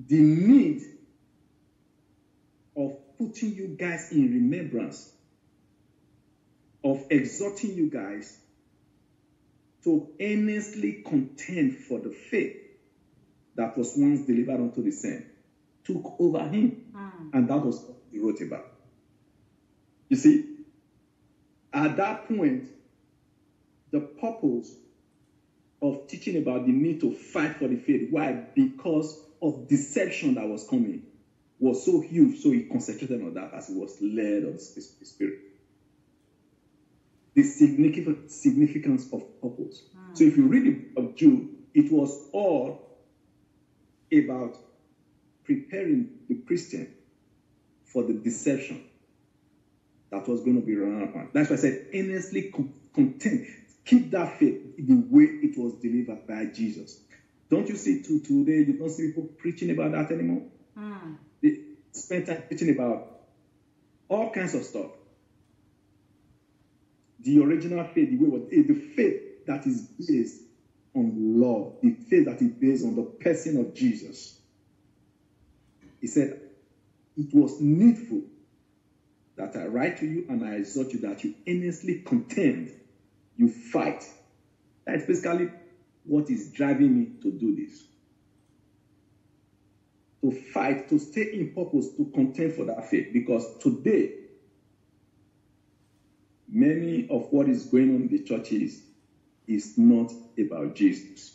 the need of putting you guys in remembrance, of exhorting you guys to earnestly contend for the faith that was once delivered unto the saints, took over him. And that was what he wrote about. You see, at that point, the purpose of teaching about the need to fight for the faith. Why? Because of deception that was coming was so huge, so he concentrated on that as he was led of the Spirit. The significance of purpose. So if you read the book of Jude, it was all about preparing the Christian for the deception that was going to be run upon. That's why I said, earnestly content. Keep that faith the way it was delivered by Jesus. Don't you see today, you don't see people preaching about that anymore? They spend time preaching about all kinds of stuff. The original faith, the faith that is based on love, the faith that is based on the person of Jesus. He said, it was needful that I write to you and I exhort you that you earnestly contend, you fight. That's basically what is driving me to do this. To fight, to stay in purpose, to contend for that faith. Because today, many of what is going on in the churches is not about Jesus.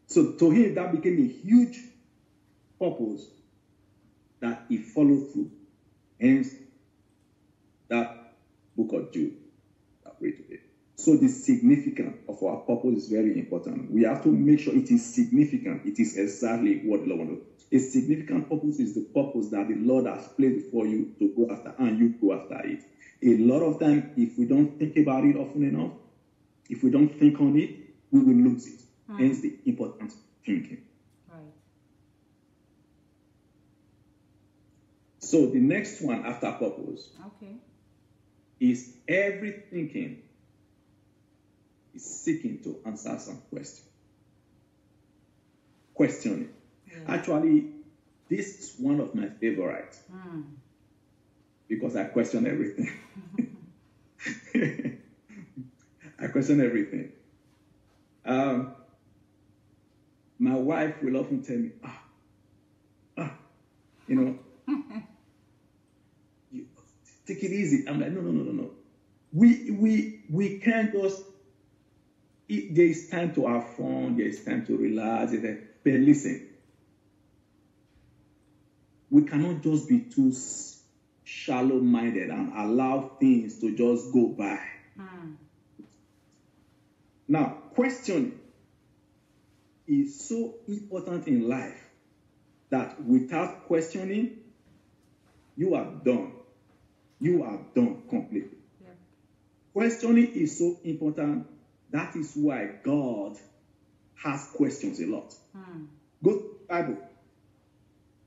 So to him, that became a huge purpose that he followed through. Hence, that book of Jude that we read today. So the significance of our purpose is very important. We have to make sure it is significant. It is exactly what the Lord wants. A significant purpose is the purpose that the Lord has placed before you to go after, and you go after it. A lot of time, if we don't think about it often enough, if we don't think on it, we will lose it. Hence the importance of thinking. Right. So the next one after purpose is every thinking is seeking to answer some question. Questioning. Actually, this is one of my favorites because I question everything. I question everything. My wife will often tell me, you take it easy. I'm like, no. We can't just. There is time to have fun. There is time to relax. But listen, we cannot just be too shallow-minded and allow things to just go by. Now, questioning is so important in life that without questioning, you are done. You are done completely. Yep. Questioning is so important. That is why God has questions a lot. Go to the Bible.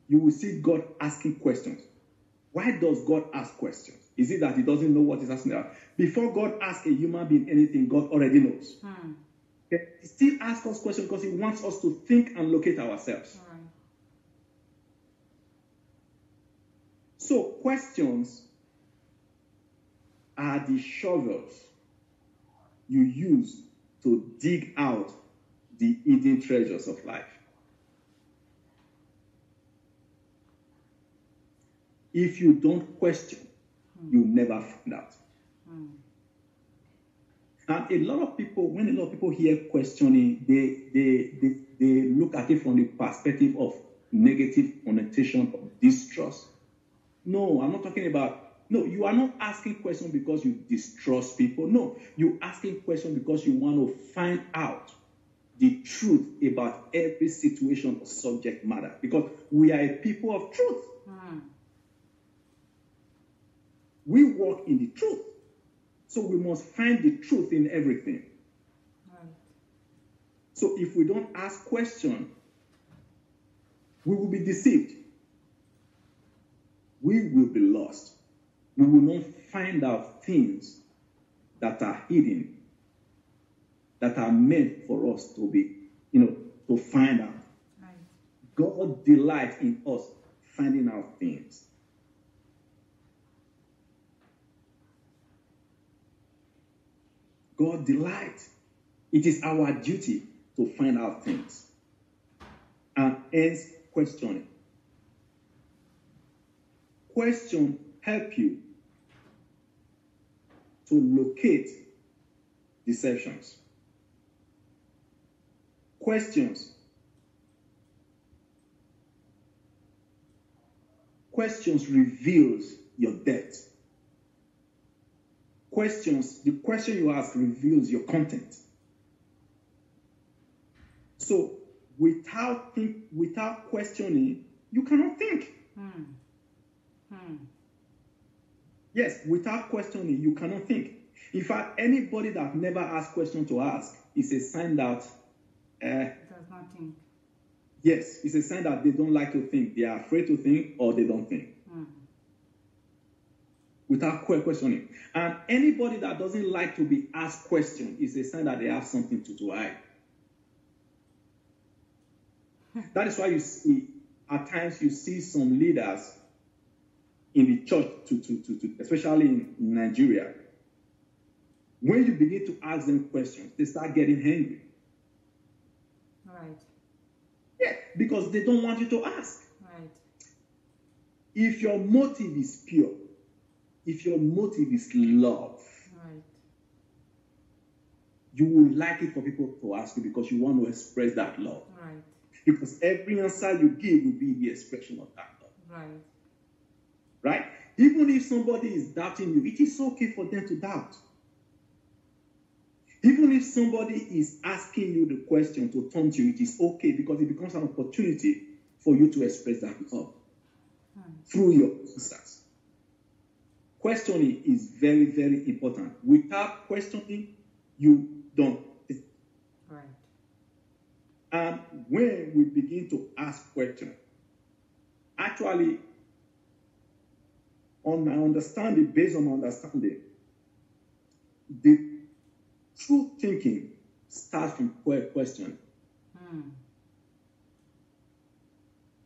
You will see God asking questions. Why does God ask questions? Is it that he doesn't know what he's asking about? Before God asks a human being anything, God already knows. Okay? He still asks us questions because he wants us to think and locate ourselves. So questions are the shovels you use to dig out the hidden treasures of life. If you don't question, you never find out. And a lot of people, when a lot of people hear questioning, they look at it from the perspective of negative connotation of distrust. No, I'm not talking about. No, you are not asking questions because you distrust people. No, you're asking questions because you want to find out the truth about every situation or subject matter. Because we are a people of truth. We walk in the truth. So we must find the truth in everything. So if we don't ask questions, we will be deceived. We will be lost. We will not find out things that are hidden, that are meant for us to be, to find out. God delights in us finding out things. God delights. It is our duty to find out things. And hence questioning. Question help you to locate deceptions. Questions reveals your depth. The question you ask reveals your content. So without questioning, you cannot think. Yes, without questioning, you cannot think. In fact, anybody that never asks questions to ask is a sign that does not think. Yes, it's a sign that they don't like to think. They are afraid to think, or they don't think. Without questioning. And anybody that doesn't like to be asked questions is a sign that they have something to hide. That is why you see, at times you see some leaders in the church, especially in Nigeria. When you begin to ask them questions, they start getting angry. Right. Yeah, because they don't want you to ask. Right. If your motive is pure, if your motive is love, right, you will like it for people to ask you because you want to express that love. Right. Because every answer you give will be the expression of that love. Right. Right? Even if somebody is doubting you, it is okay for them to doubt. Even if somebody is asking you the question to taunt you, it is okay because it becomes an opportunity for you to express that love through your answers. Questioning is very, very important. Without questioning, you don't think. Right. And when we begin to ask questions, actually, on my understanding, based on my understanding, the true thinking starts from question.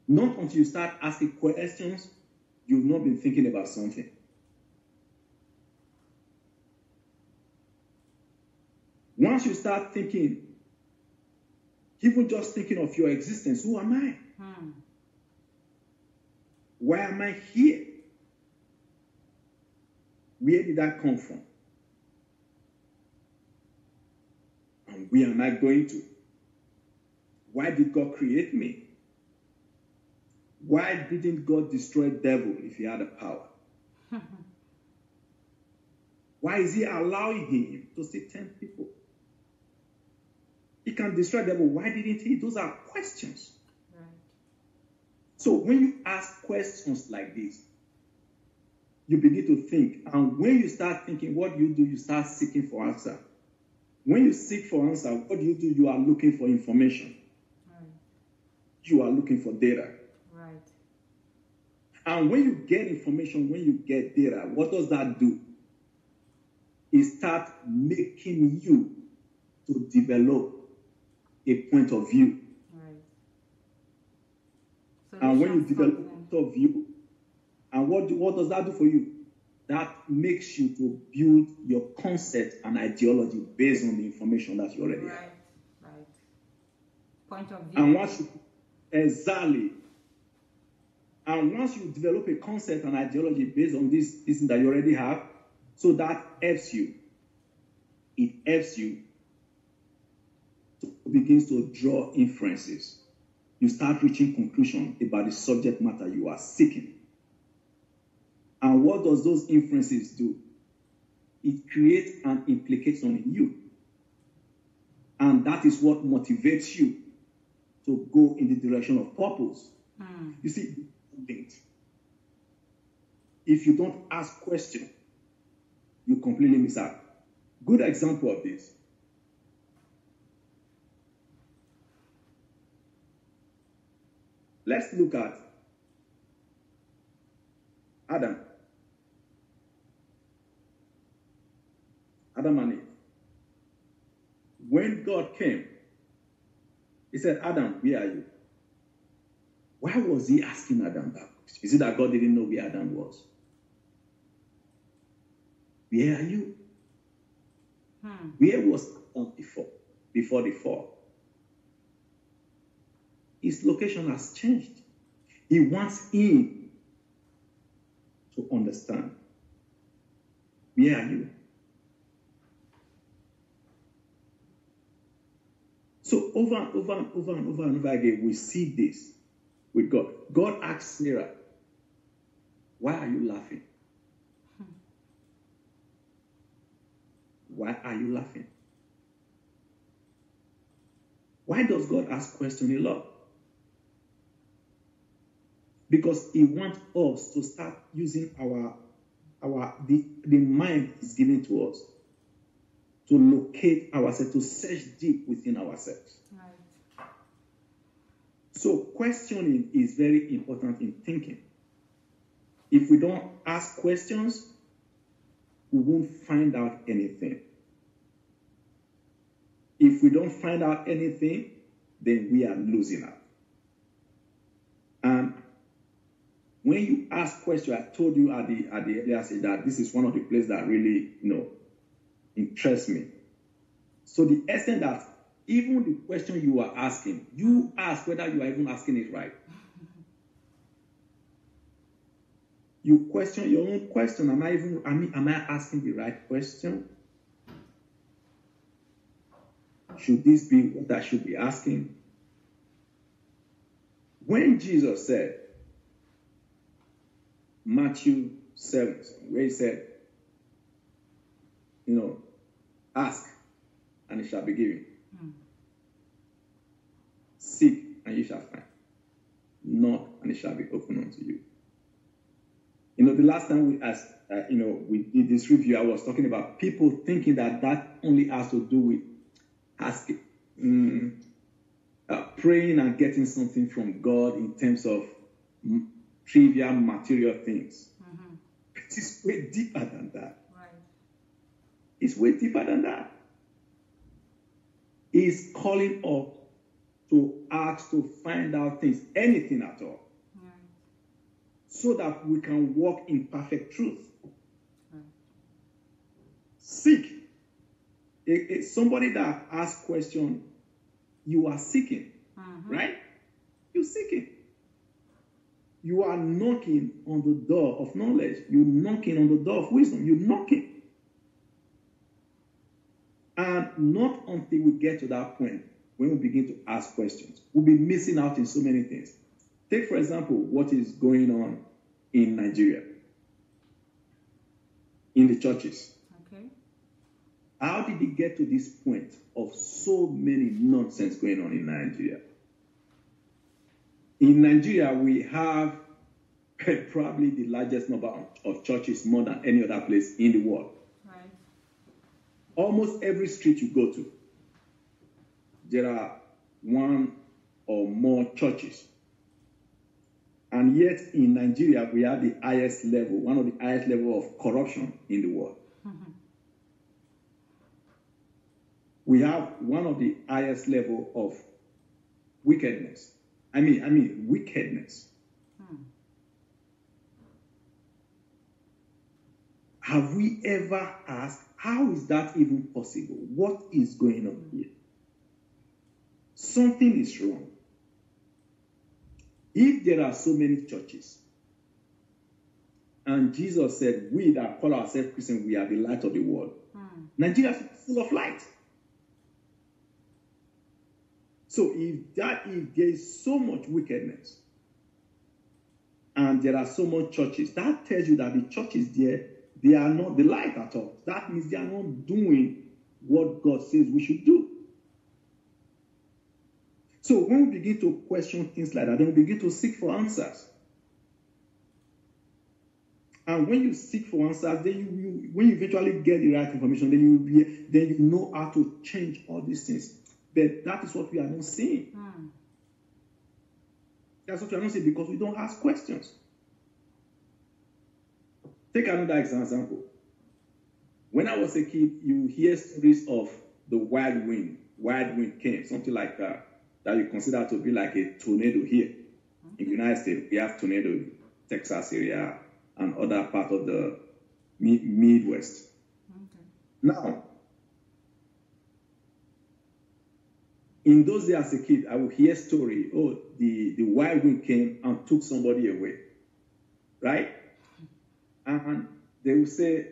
Not until you start asking questions, you've not been thinking about something. Once you start thinking, even just thinking of your existence, who am I? Why am I here? Where did I come from? And where am I going to? Why did God create me? Why didn't God destroy the devil if he had the power? Why is he allowing him to see 10 people? He can destroy the devil. Why didn't he? Those are questions. Right. So when you ask questions like this, you begin to think. And when you start thinking, what do? You start seeking for answer. When you seek for answer, what do? You are looking for information. Right. You are looking for data. Right. And when you get information, when you get data, what does that do? It starts making you to develop a point of view. Right. And when you develop a point of view, and what does that do for you? That makes you to build your concept and ideology based on the information that you already have. Right. Point of view. And once you develop a concept and ideology based on this thing that you already have, so that helps you. It helps you to begin to draw inferences. You start reaching conclusions about the subject matter you are seeking. And what does those inferences do? It creates an implication in you. And that is what motivates you to go in the direction of purpose. You see, if you don't ask questions, you completely miss out. Good example of this. Let's look at Adam and Eve. When God came, he said, Adam, where are you? Why was he asking Adam that question? Is it that God didn't know where Adam was? Where are you? Where was Adam before the fall? His location has changed. He wants him to understand. Where are you? So over and over and over and over and over again, we see this with God. God asked Sarah, why are you laughing? Why are you laughing? Why does God ask questions a lot? Because he wants us to start using the mind is given to us to locate ourselves, to search deep within ourselves. Right. So questioning is very important in thinking. If we don't ask questions, we won't find out anything. If we don't find out anything, then we are losing out. And when you ask questions, I told you at the earlier stage that this is one of the places that really, interests me. So the essence that even the question you are asking, you ask whether you are even asking it right. You question your own question. Am I asking the right question? Should this be what I should be asking? When Jesus said, Matthew 7, where he said, ask and it shall be given. Seek and you shall find. Knock and it shall be opened unto you. The last time we did this review, I was talking about people thinking that only has to do with asking, praying and getting something from God in terms of trivial material things. Mm-hmm. It is way deeper than that. Right. It's way deeper than that. He's calling us to ask, to find out things, anything at all. Right. So that we can walk in perfect truth. Right. Seek. Somebody that asks question, you are seeking, right? You're seeking. You are knocking on the door of knowledge. You're knocking on the door of wisdom. You're knocking. And not until we get to that point, when we begin to ask questions, we'll be missing out in so many things. Take, for example, what is going on in Nigeria, in the churches. Okay. How did it get to this point of so many nonsense going on in Nigeria? In Nigeria, we have probably the largest number of churches, more than any other place in the world. Right. Almost every street you go to, there are one or more churches. And yet in Nigeria, we have the highest level, one of the highest level of corruption in the world. Mm-hmm. We have one of the highest level of wickedness. I mean wickedness. Have we ever asked, how is that even possible? What is going on here? Something is wrong. If there are so many churches, and Jesus said, we that call ourselves Christians, we are the light of the world. Nigeria is full of light. So if there is so much wickedness, and there are so much churches, that tells you that the churches there, they are not the light at all. That means they are not doing what God says we should do. So when we begin to question things like that, then we begin to seek for answers. And when you seek for answers, then when you eventually get the right information, then you know how to change all these things. But that is what we are not seeing. That's what we are not seeing because we don't ask questions. Take another example. When I was a kid, you hear stories of the wild wind. Wild wind came, something like that you consider to be like a tornado here. In the United States, we have tornado in Texas area and other part of the Midwest. Okay. Now, in those days as a kid, I would hear story, the wild wind came and took somebody away, right? And they would say,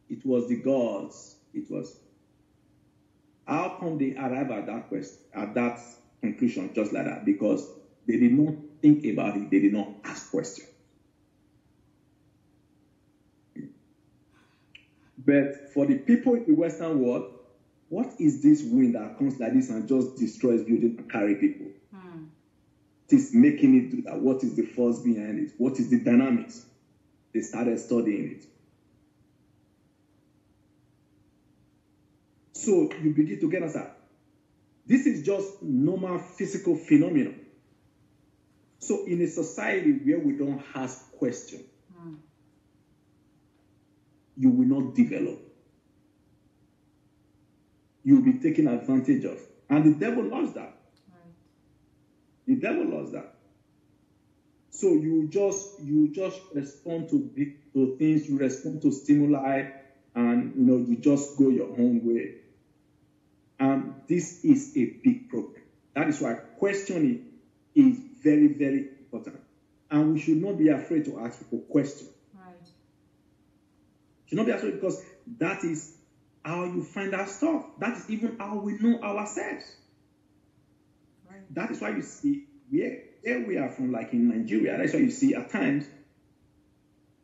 it was the gods. It was. How come they arrive at that question, at that conclusion just like that? Because they did not think about it. They did not ask questions. But for the people in the Western world, what is this wind that comes like this and just destroys buildings and carry people? It is making it do that. What is the force behind it? What is the dynamics? They started studying it. So you begin to get us out. This is just normal physical phenomenon. So in a society where we don't ask questions, you will not develop. You will be taken advantage of. And the devil loves that. The devil loves that. So you just respond to things, you respond to stimuli, and you just go your own way. And this is a big problem. That is why questioning is very, very important. And we should not be afraid to ask people questions. Right. Should not be afraid, because that is how you find out stuff. That is even how we know ourselves. Right. That is why you see where we are from, like in Nigeria, that's why you see at times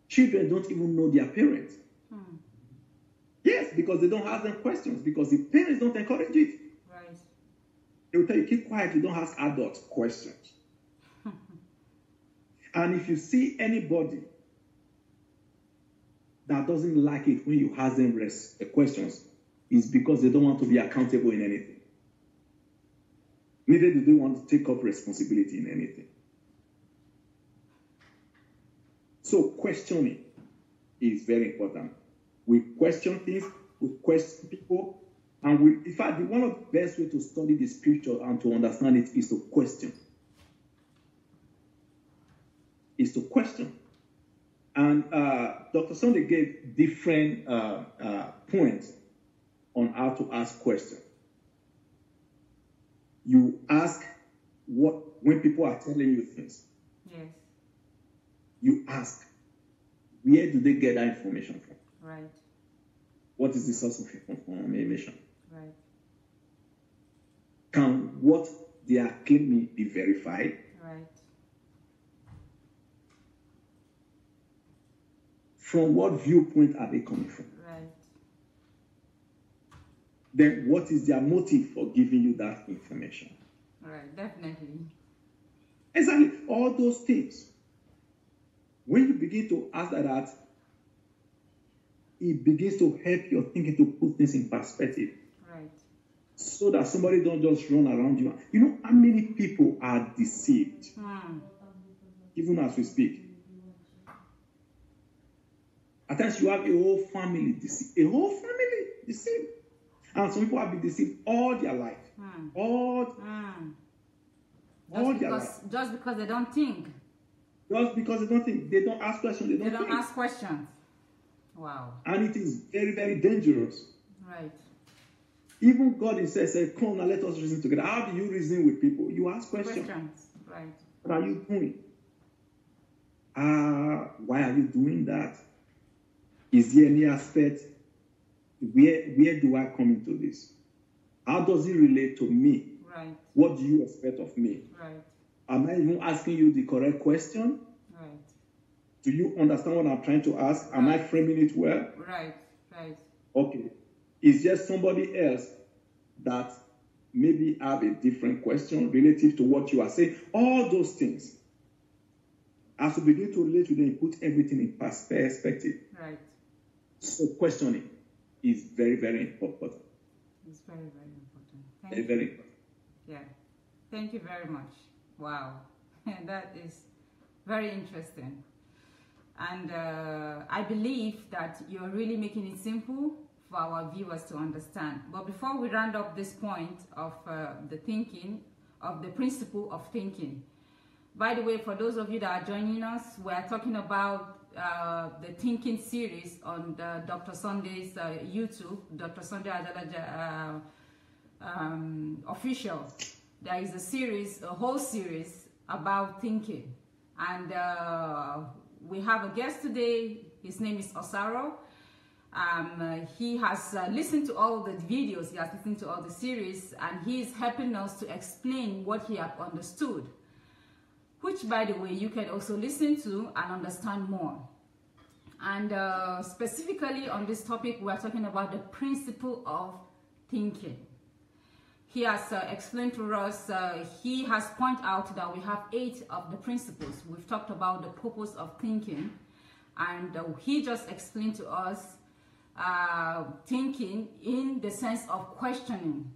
children don't even know their parents. Yes, because they don't ask them questions, because the parents don't encourage it. Right. They will tell you, keep quiet, you don't ask adults questions. And if you see anybody that doesn't like it when you ask them questions, it's because they don't want to be accountable in anything. Neither do they want to take up responsibility in anything. So questioning is very important. We question things, we question people, and in fact, one of the best ways to study the scripture and to understand it is to question. And Dr. Sunday gave different points on how to ask questions. You ask when people are telling you things. Yes. You ask, where do they get that information from? Right. What is the source of information? Right. Can what they are claiming be verified? Right. From what viewpoint are they coming from? Right. Then what is their motive for giving you that information? Right, definitely. Exactly. All those things. When you begin to ask that, it begins to help your thinking to put things in perspective. Right. So that somebody don't just run around you. You know how many people are deceived? Even as we speak. At times you have a whole family deceived. A whole family deceived. And some people have been deceived all their life. All their life. Just because they don't think. Just because they don't think. They don't ask questions. They don't ask questions. Wow. And it is very, very dangerous. Right. Even God himself said, come now, let us reason together. How do you reason with people? You ask questions. Right. What are you doing? Why are you doing that? Is there any aspect? Where do I come into this? How does it relate to me? Right. What do you expect of me? Right. Am I even asking you the correct question? Right. Do you understand what I'm trying to ask? Am I framing it well? Right. Right. Okay. Is there somebody else that maybe have a different question relative to what you are saying? All those things. As we begin to relate to them, put everything in perspective. Right. So questioning is very, very important. It's very, very important. Very, very important. Yeah. Thank you very much. Wow. That is very interesting. And I believe that you're really making it simple for our viewers to understand. But before we round up this point of the thinking, of the principle of thinking, by the way, for those of you that are joining us, we are talking about the thinking series on the Dr. Sunday's YouTube, Dr. Sunday Adelaja official. There is a series, a whole series about thinking. And we have a guest today. His name is Osaro. He has listened to all the videos, he has listened to all the series, and he is helping us to explain what he has understood, which, by the way, you can also listen to and understand more. And specifically on this topic, we are talking about the principle of thinking. He has explained to us, he has pointed out that we have 8 of the principles. We've talked about the purpose of thinking, and he just explained to us thinking in the sense of questioning.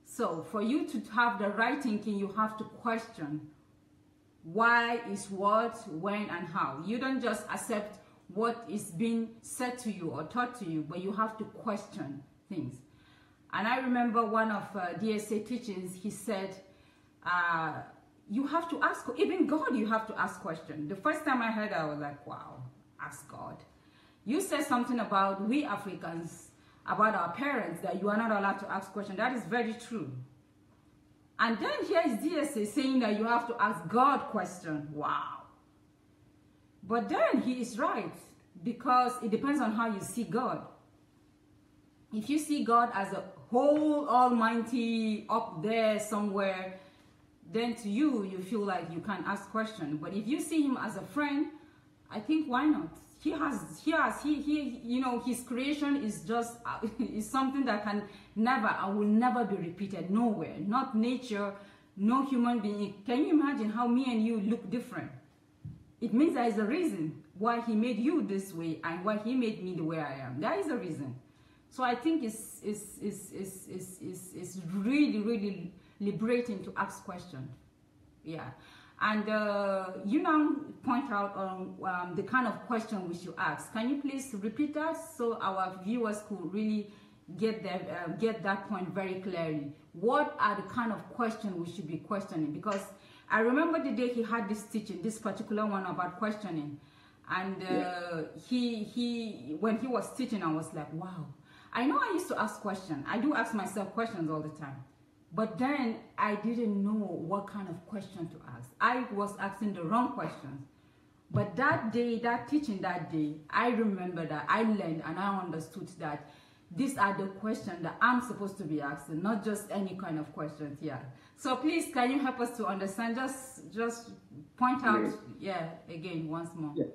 So for you to have the right thinking, you have to question why is what, when, and how. You don't just accept what is being said to you or taught to you, but you have to question things. And I remember one of DSA teachings, he said, you have to ask, even God, you have to ask questions. The first time I heard that, I was like, wow, ask God. You said something about we Africans, about our parents, that you are not allowed to ask questions. That is very true. And then here is DSA saying that you have to ask God questions. Wow. But then he is right, because it depends on how you see God. If you see God as a whole almighty up there somewhere, then to you, you feel like you can ask questions. But if you see him as a friend, I think why not? He you know, his creation is just, is something that can never and will never be repeated nowhere. Not nature, no human being. Can you imagine how me and you look different? It means there is a reason why he made you this way and why he made me the way I am. There is a reason. So I think it's really, really liberating to ask questions. Yeah. And you now point out on the kind of question we should ask. Can you please repeat that so our viewers could really get that point very clearly? What are the kind of questions we should be questioning? Because I remember the day he had this teaching, this particular one about questioning. And when he was teaching, I was like, wow. I know I used to ask questions. I do ask myself questions all the time. But then I didn't know what kind of question to ask. I was asking the wrong questions. But that day, that teaching that day, I remember that I learned and I understood that these are the questions that I'm supposed to be asking, not just any kind of questions. Yeah. So please, can you help us to understand? Just point out, again, once more. Yeah.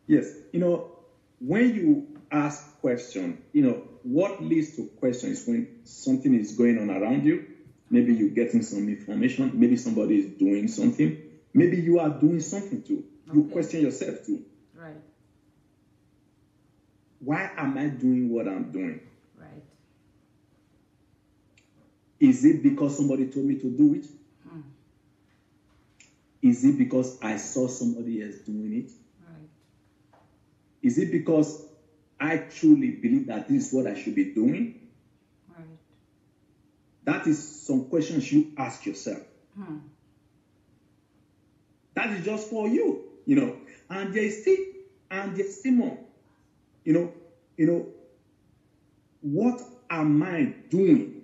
Yes. You know, when you ask question, you know, what leads to questions when something is going on around you. Maybe you're getting some information. Maybe somebody is doing something. Maybe you are doing something too. Okay. You question yourself too. Right. Why am I doing what I'm doing? Right. Is it because somebody told me to do it? Is it because I saw somebody else doing it? Right. Is it because I truly believe that this is what I should be doing? Right. That is some questions you ask yourself. That is just for you, you know. And there's still more. You know, what am I doing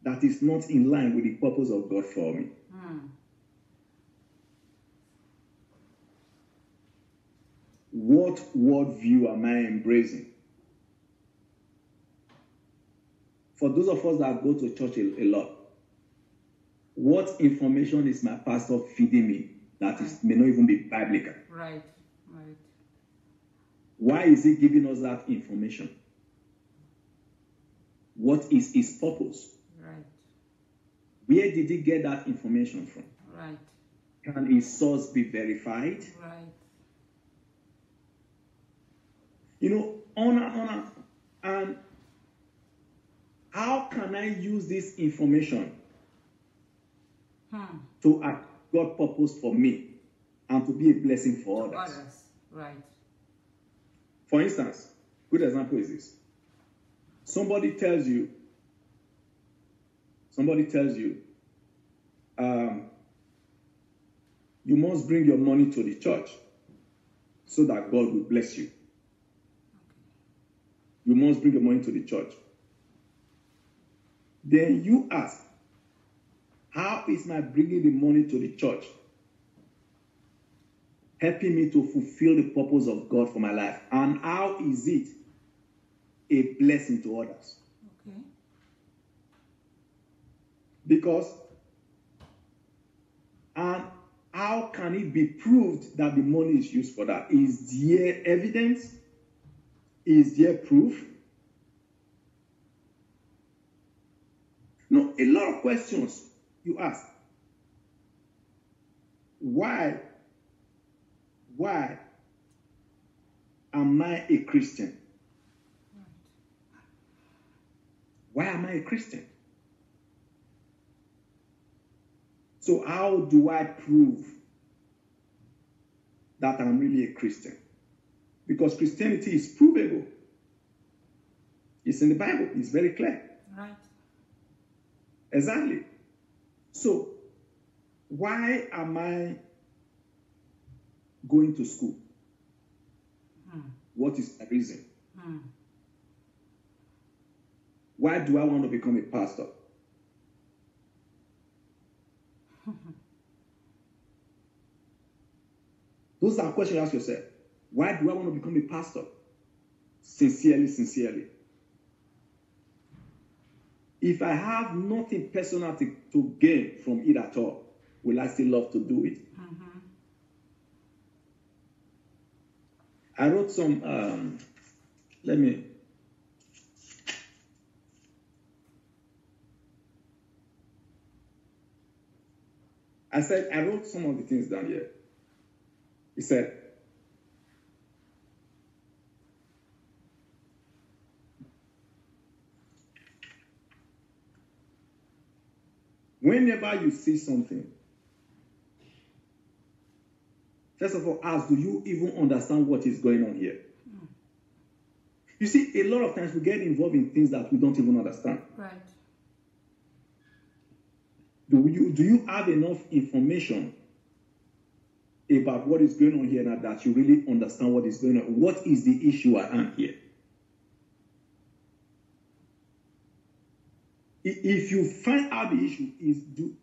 that is not in line with the purpose of God for me? What worldview am I embracing? For those of us that go to church a lot, what information is my pastor feeding me that may not even be biblical? Right, right. Why is he giving us that information? What is his purpose? Right. Where did he get that information from? Right. Can his source be verified? Right. You know, on and how can I use this information to act God's purpose for me and to be a blessing for others? Right. For instance, good example is this. Somebody tells you, you must bring your money to the church so that God will bless you. You must bring your money to the church. Then you ask, how is my bringing the money to the church helping me to fulfill the purpose of God for my life? And how is it a blessing to others? Okay. Because, and how can it be proved that the money is used for that? Is there evidence? Is there proof? No, a lot of questions you ask. Why am I a Christian? Why am I a Christian? So how do I prove that I'm really a Christian? Because Christianity is provable. It's in the Bible. It's very clear. Right. Exactly. So why am I going to school? What is the reason? Why do I want to become a pastor? Those are questions you ask yourself. Why do I want to become a pastor? Sincerely. If I have nothing personal to gain from it at all, will I still love to do it? I wrote some, I wrote some of the things down here. He said, whenever you see something, first of all, ask, do you even understand what is going on here? You see, a lot of times we get involved in things that we don't even understand. Right. Do you have enough information about what is going on here now that you really understand what is going on? What is the issue at hand here? If you find out the issue,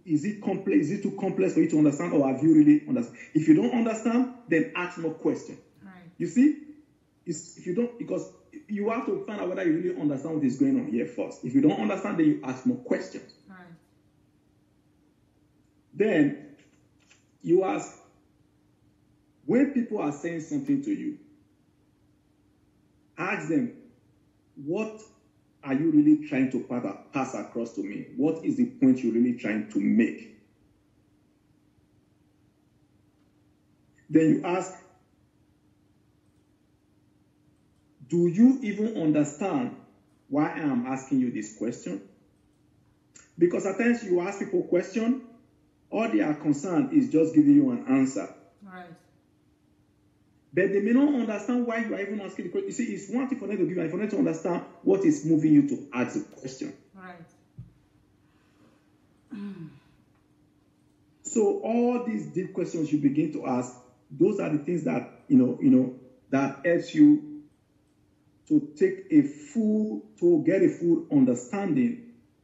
is it complex? Is it too complex for you to understand, or have you really understand? If you don't understand, then ask more questions. Right. You see, if you don't, because you have to find out whether you really understand what is going on here first. If you don't understand, then you ask more questions. Right. Then you ask, when people are saying something to you, ask them, what are you really trying to pass across to me? What is the point you're really trying to make? Then you ask, do you even understand why I am asking you this question? Because at times you ask people a question, all they are concerned is just giving you an answer. Right. But they may not understand why you are even asking the question. You see, it's one thing for them to give and for them to understand what is moving you to ask the question. Right. So all these deep questions you begin to ask, those are the things that that helps you to get a full understanding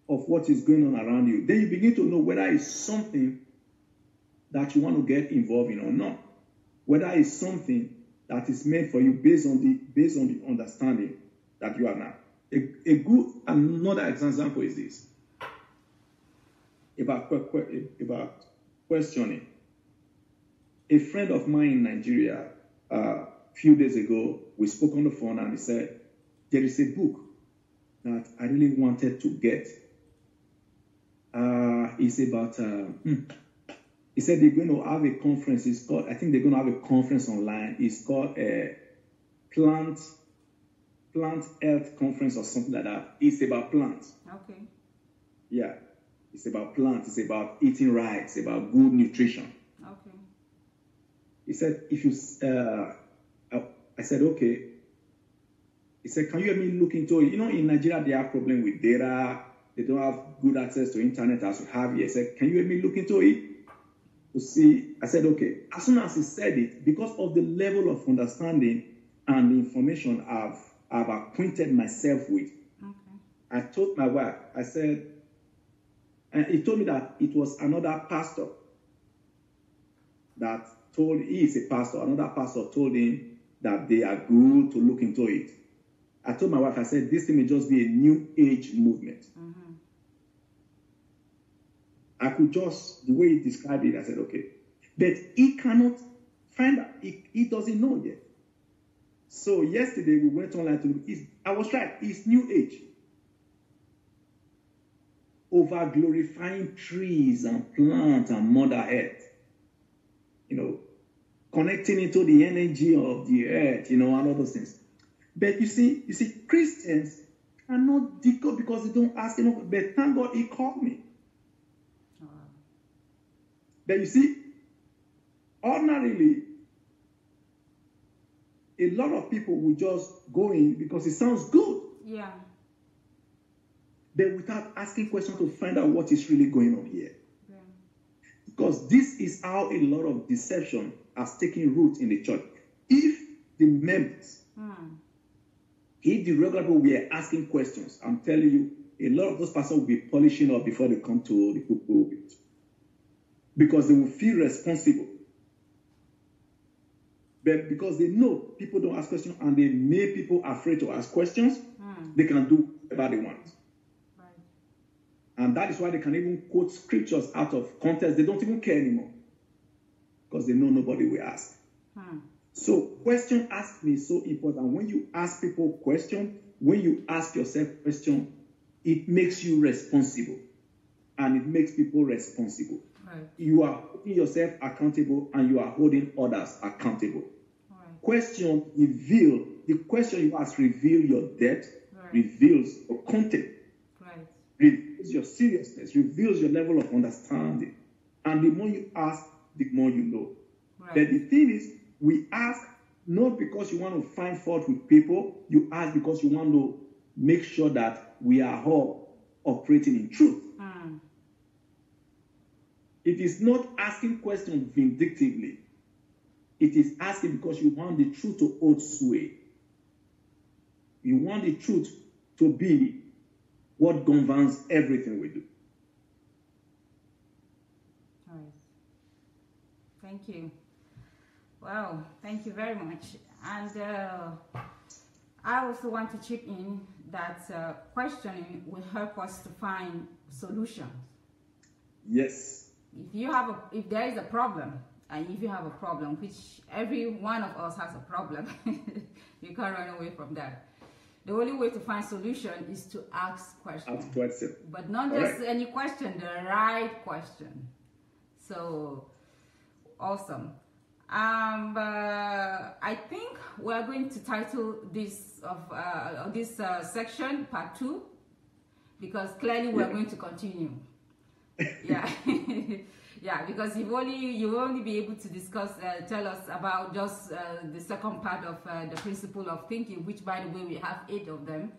of what is going on around you. Then you begin to know whether it's something that you want to get involved in or not. Whether it's something that is meant for you based on the understanding that you have now. Another example is this about questioning. A friend of mine in Nigeria, a few days ago, we spoke on the phone and he said, there is a book that I really wanted to get. It's about, he said they're going to have a conference. I think they're going to have a conference online. It's called a Plant Health Conference or something like that. It's about plants. Okay. Yeah. It's about plants. It's about eating right. It's about good nutrition. Okay. He said, I said, okay. He said, can you help me look into it? In Nigeria, they have problem with data. They don't have good access to internet as we have here. He said, can you help me look into it? To see, I said, okay. As soon as he said it, because of the level of understanding and the information I've acquainted myself with, okay. I told my wife, I said, and he told me that it was another pastor that he is a pastor, another pastor told him that they are good to look into it. I told my wife, I said, this thing may just be a new age movement. I could just, the way he described it, I said, okay. But he cannot find out. He doesn't know yet. So yesterday we went online to look. I was right. It's new age. Over glorifying trees and plants and Mother Earth. You know, connecting into the energy of the earth, you know, and all those things. But you see, Christians cannot decode because they don't ask enough. But thank God he called me. But you see, ordinarily, a lot of people will just go in because it sounds good. Yeah. But without asking questions to find out what is really going on here. Yeah. Because this is how a lot of deception has taken root in the church. If the members, if the regular people were asking questions, I'm telling you, a lot of those pastors will be polishing up before they come to the pulpit. Because they will feel responsible. But because they know people don't ask questions and they make people afraid to ask questions, they can do whatever they want. Right. And that is why they can even quote scriptures out of context. They don't even care anymore. Because they know nobody will ask. So question asking is so important. When you ask people questions, when you ask yourself questions, it makes you responsible. And it makes people responsible. Right. You are holding yourself accountable and you are holding others accountable. Right. Question reveal, the question you ask reveal your depth, reveals your content, reveals your seriousness, reveals your level of understanding. And the more you ask, the more you know. Right. But the thing is, we ask not because you want to find fault with people, you ask because you want to make sure that we are all operating in truth. It is not asking questions vindictively. It is asking because you want the truth to hold sway. You want the truth to be what governs everything we do. All right. Thank you. Wow, thank you very much. And I also want to chip in that questioning will help us to find solutions. Yes. If there is a problem, and if you have a problem, which every one of us has a problem, you can't run away from that. The only way to find solution is to ask questions. Ask questions. But not just any question, the right question. So, awesome. I think we're going to title this section Part 2, because clearly we're going to continue. Yeah. Yeah, because you only be able to discuss, tell us about just the second part of the principle of thinking, which, by the way, we have 8 of them.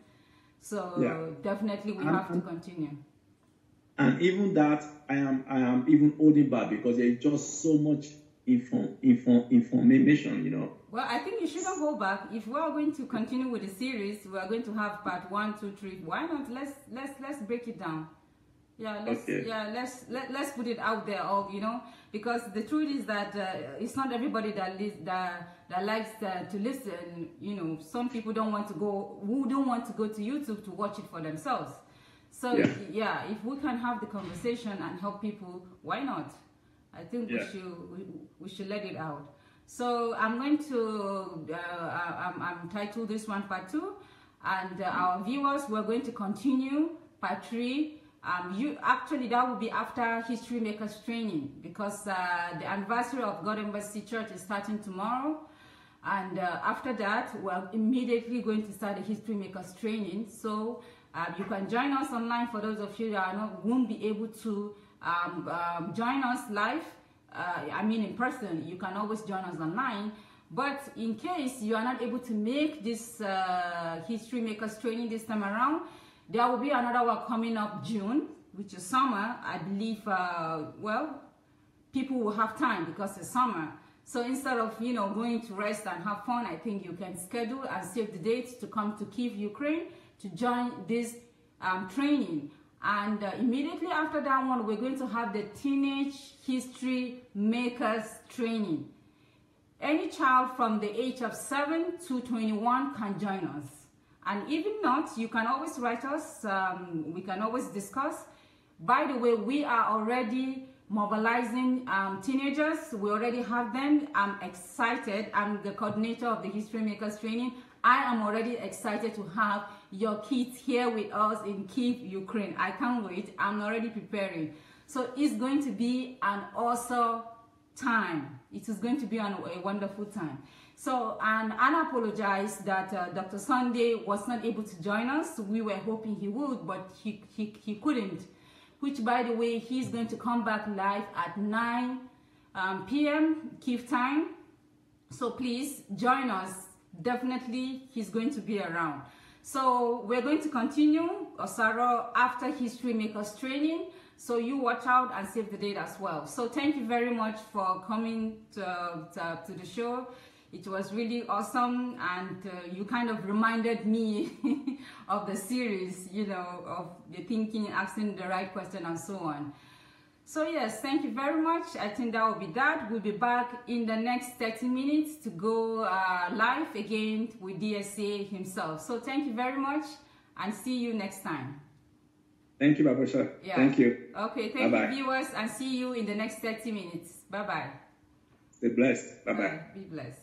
So definitely we have to continue. And even that, I am even holding back because there is just so much information, you know. Well, I think you shouldn't hold back. If we are going to continue with the series, we are going to have part 1, 2, 3. Why not? Let's break it down. Yeah, let's put it out there, all, you know, because the truth is that it's not everybody that likes to listen. You know, some people don't want to go to YouTube to watch it for themselves. So yeah, if we can have the conversation and help people, why not? I think we should let it out. So I'm going to I'm titled this one Part 2, and our viewers, we're going to continue Part 3. Actually, that will be after History Makers Training, because the anniversary of God Embassy Church is starting tomorrow, and after that, we're immediately going to start the History Makers Training. So you can join us online for those of you that won't be able to join us live. In person. You can always join us online. But in case you are not able to make this History Makers Training this time around, there will be another one coming up June, which is summer. I believe, people will have time because it's summer. So instead of, going to rest and have fun, I think you can schedule and save the dates to come to Kyiv, Ukraine, to join this training. And immediately after that one, we're going to have the Teenage History Makers Training. any child from the age of 7 to 21 can join us. And even not, you can always write us. We can always discuss. By the way, we are already mobilizing teenagers. We already have them. I'm excited. I'm the coordinator of the History Makers training. I am already excited to have your kids here with us in Kyiv, Ukraine. I can't wait. I'm already preparing. So it's going to be an awesome time. It is going to be a wonderful time. So, and I apologize that Dr. Sunday was not able to join us. We were hoping he would, but he couldn't. Which, by the way, he's going to come back live at 9 p.m. Kyiv time. So please join us. Definitely, he's going to be around. So we're going to continue Osaro after History Makers training. So you watch out and save the date as well. So thank you very much for coming to the show. It was really awesome, and you kind of reminded me of the series, you know, of the thinking, asking the right question, and so on. So yes, thank you very much. I think that will be that. We'll be back in the next 30 minutes to go live again with DSA himself. So thank you very much, and see you next time. Thank you, Babosha. Yeah. Thank you. Okay, thank you, viewers, and see you in the next 30 minutes. Bye-bye. Stay blessed. Bye-bye. Be blessed.